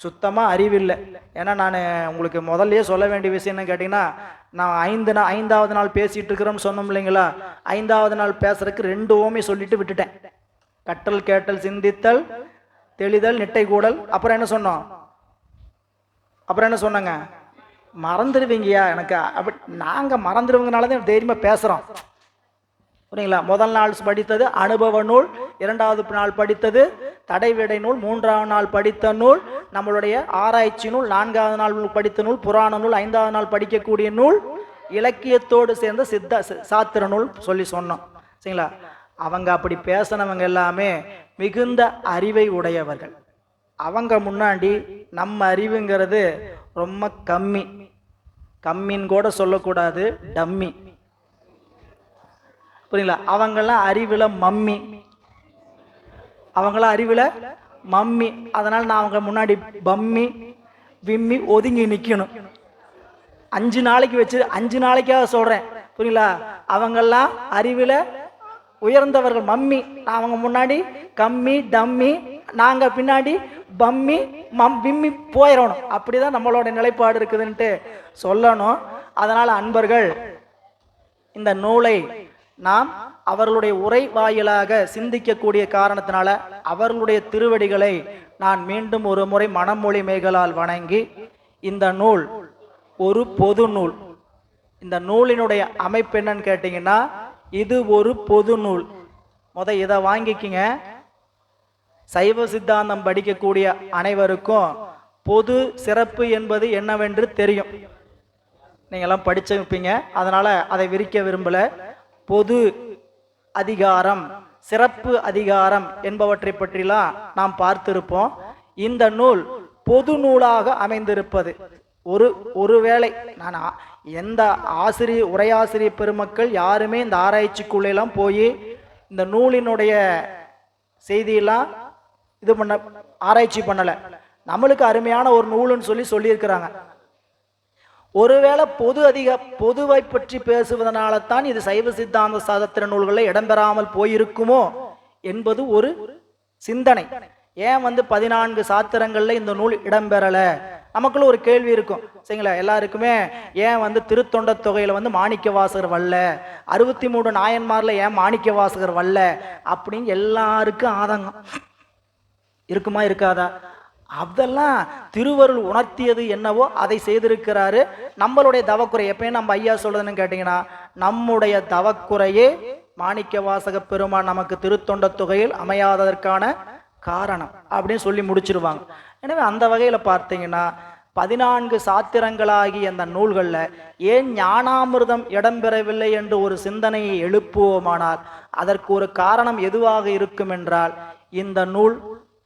சுத்தமாக அறிவு இல்லை. ஏன்னா நான் உங்களுக்கு முதல்லையே சொல்ல வேண்டிய விஷயம் என்ன கேட்டிங்கன்னா, நான் 5வது நாள் பேசிகிட்டு இருக்கிறோம்னு சொன்னோம் இல்லைங்களா, 5வது நாள் பேசுறதுக்கு 2 ஓமை சொல்லிட்டு விட்டுட்டேன். கற்றல், கேட்டல், சிந்தித்தல், தெளிதல், நிட்டை கூடல். அப்புறம் என்ன சொன்னாங்க? மறந்துடுவீங்கயா எனக்கு. அப்படி நாங்கள் மறந்துடுவங்கனால தான் தைரியமாக பேசுகிறோம். புரியுங்களா? முதல் நாள் படித்தது அனுபவ நூல், 2வது நாள் படித்தது தடைவிடை நூல், 3வது நாள் படித்த நூல் நம்மளுடைய ஆராய்ச்சி நூல், 4வது நாள் படித்த நூல் புராண நூல், 5வது நாள் படிக்கக்கூடிய நூல் இலக்கியத்தோடு சேர்ந்த சாத்திர நூல் சொல்லி சொன்னோம். சரிங்களா? அவங்க அப்படி பேசினவங்க எல்லாமே மிகுந்த அறிவை உடையவர்கள். அவங்க முன்னாடி நம்ம அறிவுங்கிறது ரொம்ப கம்மின்னு கூட சொல்லக்கூடாது, டம்மி. புரியுங்களா? அவங்கெல்லாம் அறிவுல மம்மி. அதனால நான் அவங்க முன்னாடி பம்மி விம்மி ஒதுங்கி நிக்கணும். 5 நாளைக்கு வச்சு 5 நாளைக்காக சொல்றேன். புரியுங்களா? அவங்கெல்லாம் அறிவுல உயர்ந்தவர்கள் மம்மி. அவங்க முன்னாடி கம்மி டம்மி, நாங்க பின்னாடி பம்மி விம்மி போயிடணும். அப்படிதான் நம்மளோட நிலைப்பாடு இருக்குதுன்ட்டு சொல்லணும். அதனால அன்பர்கள், இந்த நூலை நாம் அவர்களுடைய உரை வாயிலாக சிந்திக்கக்கூடிய காரணத்தினால அவர்களுடைய திருவடிகளை நான் மீண்டும் ஒரு முறை மனமொழி மேகலால் வணங்கி, இந்த நூல் ஒரு பொது நூல். இந்த நூலினுடைய அமைப்பு என்னன்னு கேட்டீங்கன்னா, இது ஒரு பொது நூல். இதை வாங்கிக்கிங்க. சைவ சித்தாந்தம் படிக்கக்கூடிய அனைவருக்கும் பொது சிறப்பு என்பது என்னவென்று தெரியும். நீங்கெல்லாம் படிச்சிருப்பீங்க. அதனால அதை விரிக்க விரும்பல. பொது அதிகாரம், சிறப்பு அதிகாரம் என்பவற்றை பற்றிலாம் நாம் பார்த்திருப்போம். இந்த நூல் பொது நூலாக அமைந்திருப்பது ஒருவேளை நான் எந்த உரையாசிரியர் பெருமக்கள் யாருமே இந்த ஆராய்ச்சிக்குள்ளெல்லாம் போய் இந்த நூலினுடைய செய்தியெல்லாம் ஆராய்ச்சி பண்ணல. நம்மளுக்கு அருமையான ஒரு நூல்னு சொல்லியிருக்கிறாங்க. ஒருவேளை பொதுவை பற்றி பேசுவதனால தான் இது சைவ சித்தாந்த சாஸ்திர நூல்களில் இடம்பெறாமல் போயிருக்குமோ என்பது ஒரு சிந்தனை. ஏன் 14 சாத்திரங்கள்ல இந்த நூல் இடம்பெறல? நமக்குள்ள ஒரு கேள்வி இருக்கும். சரிங்களா? எல்லாருக்குமே ஏன் திருத்தொண்ட தொகையில மாணிக்க வாசகர் வரல, 63 நாயன்மார்ல ஏன் மாணிக்க வாசகர் வரல அப்படின்னு எல்லாருக்கும் ஆதங்கம் இருக்குமா இருக்காதா? அதெல்லாம் திருவருள் உணர்த்தியது என்னவோ அதை செய்திருக்கிறாரு. நம்மளுடைய தவக்குறை எப்பயும் நம்ம ஐயா சொல்றதுன்னு கேட்டீங்கன்னா, நம்முடைய தவக்குறையே மாணிக்க வாசக பெருமான் நமக்கு திருத்தொண்ட தொகையில் அமையாததற்கான காரணம் அப்படின்னு சொல்லி முடிச்சிருவாங்க. எனவே அந்த வகையில பார்த்தீங்கன்னா 14 சாத்திரங்களாகிய அந்த நூல்களில் ஏன் ஞானாமிர்தம் இடம்பெறவில்லை என்று ஒரு சிந்தனையை எழுப்புவோமானால் அதற்கு ஒரு காரணம் எதுவாக இருக்கும் என்றால், இந்த நூல்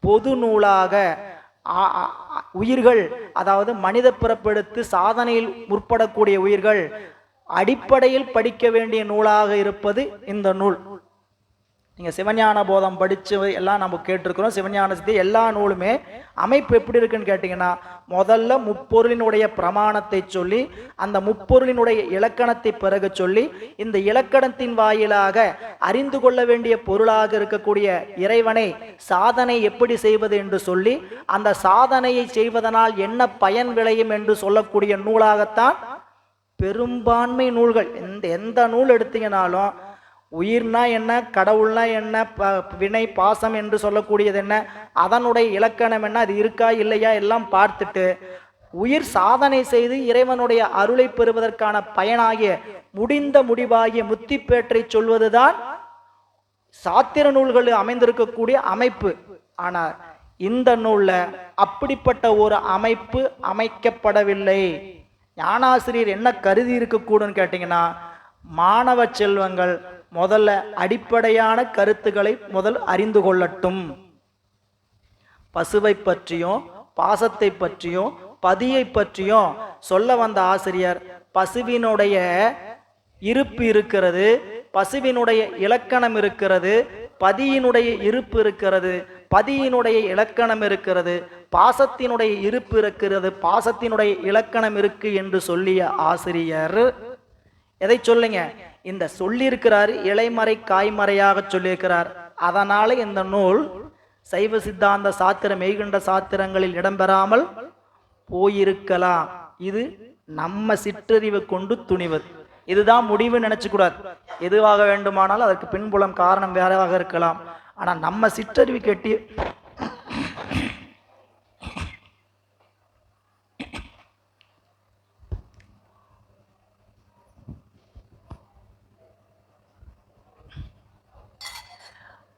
பொது நூலாக உயிர்கள், அதாவது மனித பிறப்பெடுத்து சாதனையில் முற்படக்கூடிய உயிர்கள் அடிப்படையில் படிக்க வேண்டிய நூலாக இருப்பது இந்த நூல். நீங்கள் சிவஞான போதம் படித்து எல்லாம் நம்ம கேட்டிருக்கிறோம். சிவஞான சித்தி எல்லா நூலுமே அமைப்பு எப்படி இருக்குன்னு கேட்டிங்கன்னா, முதல்ல முப்பொருளினுடைய பிரமாணத்தை சொல்லி அந்த முப்பொருளினுடைய இலக்கணத்தை பிறகு சொல்லி இந்த இலக்கணத்தின் வாயிலாக அறிந்து கொள்ள வேண்டிய பொருளாக இருக்கக்கூடிய இறைவனை சாதனை எப்படி செய்வது என்று சொல்லி அந்த சாதனையை செய்வதனால் என்ன பயன் விளையும் என்று சொல்லக்கூடிய நூலாகத்தான் பெரும்பான்மை நூல்கள். எந்த நூல் எடுத்தீங்கனாலும் உயிர்னா என்ன, கடவுள்னா என்ன, வினை பாசம் என்று சொல்லக்கூடியது என்ன, அதனுடைய இலக்கணம் என்ன, அது இருக்கா இல்லையா எல்லாம் பார்த்துட்டு உயிர் சாதனை செய்து இறைவனுடைய அருளை பெறுவதற்கான பயனாகிய முடிந்த முடிவாகிய முத்திப்பேற்றை சொல்வதுதான் சாத்திர நூல்களில் அமைந்திருக்கக்கூடிய அமைப்பு. ஆனால் இந்த நூல்ல அப்படிப்பட்ட ஒரு அமைப்பு அமைக்கப்படவில்லை. ஞானாசிரியர் என்ன கருதி இருக்கக்கூடும் கேட்டீங்கன்னா, மாணவ செல்வங்கள் முதல்ல அடிப்படையான கருத்துக்களை முதல் அறிந்து கொள்ளட்டும். பசுவை பற்றியும் பாசத்தை பற்றியும் பதியை பற்றியும் சொல்ல வந்த ஆசிரியர் பசுவினுடைய இருப்பு இருக்கிறது, பசுவினுடைய இலக்கணம் இருக்கிறது, பதியினுடைய இருப்பு இருக்கிறது, பதியினுடைய இலக்கணம் இருக்கிறது, பாசத்தினுடைய இருப்பு இருக்கிறது, பாசத்தினுடைய இலக்கணம் இருக்கு என்று சொல்லிய ஆசிரியர் எதை சொல்லுங்க, இந்த சொல்லியிருக்கிறாரு இலைமறை காய்மறையாக சொல்லியிருக்கிறார். அதனால இந்த நூல் சைவ சித்தாந்த சாத்திரம் மெய்கண்ட சாத்திரங்களில் இடம்பெறாமல் போயிருக்கலாம். இது நம்ம சிற்றறிவு கொண்டு துணிவது. இதுதான் முடிவு நினைச்சு கூடாது. எதுவாக வேண்டுமானாலும் அதற்கு பின்புலம் காரணம் வேறவாக இருக்கலாம். ஆனா நம்ம சிற்றறிவு கெட்டி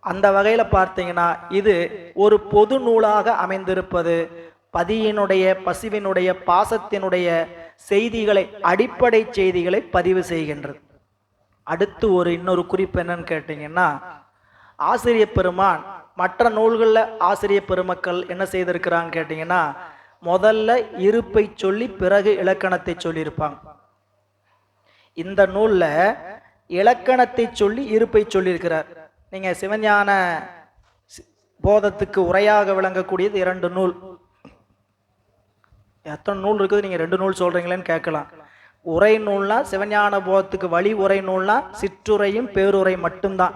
அந்த வகையில பார்த்தீங்கன்னா இது ஒரு பொது நூலாக அமைந்திருப்பது பதியினுடைய பசுவினுடைய பாசத்தினுடைய செய்திகளை அடிப்படை செய்திகளை பதிவு செய்கின்றது. அடுத்து இன்னொரு குறிப்பு என்னன்னு கேட்டீங்கன்னா, ஆசிரியர் பெருமான் மற்ற நூல்களில் ஆசிரியர் பெருமக்கள் என்ன செய்திருக்கிறாங்க கேட்டீங்கன்னா, முதல்ல இருப்பை சொல்லி பிறகு இலக்கணத்தை சொல்லியிருப்பாங்க. இந்த நூல்ல இலக்கணத்தை சொல்லி இருப்பை சொல்லியிருக்கிறார். நீங்க சிவஞான போதத்துக்கு உரையாக விளங்கக்கூடியது 2 நூல். எத்தனை நூல் இருக்குது, நீங்க 2 நூல் சொல்றீங்களேன்னு கேட்கலாம். உரை நூல்னா சிவஞான போதத்துக்கு வழி உரை நூல்னா சிற்றுரையும் பேருரை மட்டும்தான்.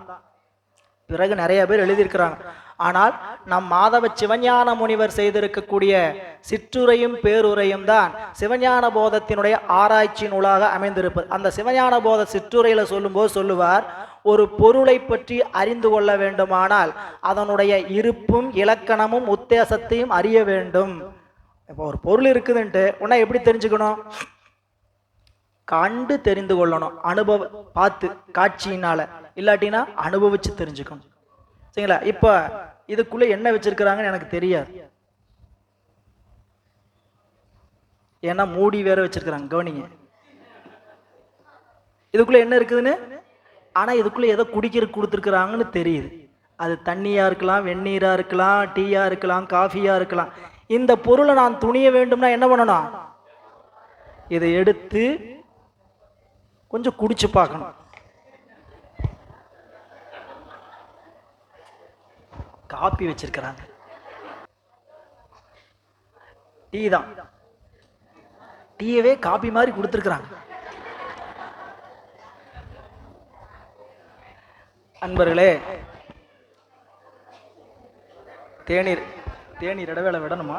பிறகு நிறைய பேர் எழுதியிருக்கிறாங்க. ஆனால் நம் மாதவ சிவஞான முனிவர் செய்திருக்கக்கூடிய சிற்றுரையும் பேருரையும் தான் சிவஞான போதத்தினுடைய ஆராய்ச்சி நூலாக அமைந்திருப்பது. அந்த சிவஞான போத சிற்றுரையில சொல்லும்போது சொல்லுவார், ஒரு பொருளை பற்றி அறிந்து கொள்ள வேண்டுமானால் அதனுடைய இருப்பும் இலக்கணமும் உத்தேசத்தையும் அறிய வேண்டும். இப்போ ஒரு பொருள் இருக்குதுன்ட்டு உடனே எப்படி தெரிஞ்சுக்கணும், கண்டு தெரிந்து கொள்ளணும், பார்த்து காட்சியினால, இல்லாட்டினா அனுபவிச்சு தெரிஞ்சுக்கணும். சரிங்களா? இப்ப இதுக்குள்ள என்ன வச்சிருக்கிறாங்கன்னு எனக்கு தெரியாது, ஏன்னா மூடி வேற வச்சிருக்கிறாங்க. கவனிங்க, இதுக்குள்ள என்ன இருக்குதுன்னு, ஆனா இதுக்குள்ள ஏதோ குடிக்கிறதுக்கு கொடுத்துருக்குறாங்கன்னு தெரியுது. அது தண்ணியா இருக்கலாம், வெந்நீரா இருக்கலாம், டீயா இருக்கலாம், காஃபியா இருக்கலாம். இந்த பொருளை நான் துணிய வேண்டும்னா என்ன பண்ணணும், இதை எடுத்து கொஞ்சம் குடிச்சு பார்க்கணும். காப்பி வச்சிருக்கிறாங்க, டீ தான், டீயவே காப்பி மாதிரி கொடுத்துருக்குறாங்க. அன்பர்களே, தேநீர் இடைவேளை விடணுமா?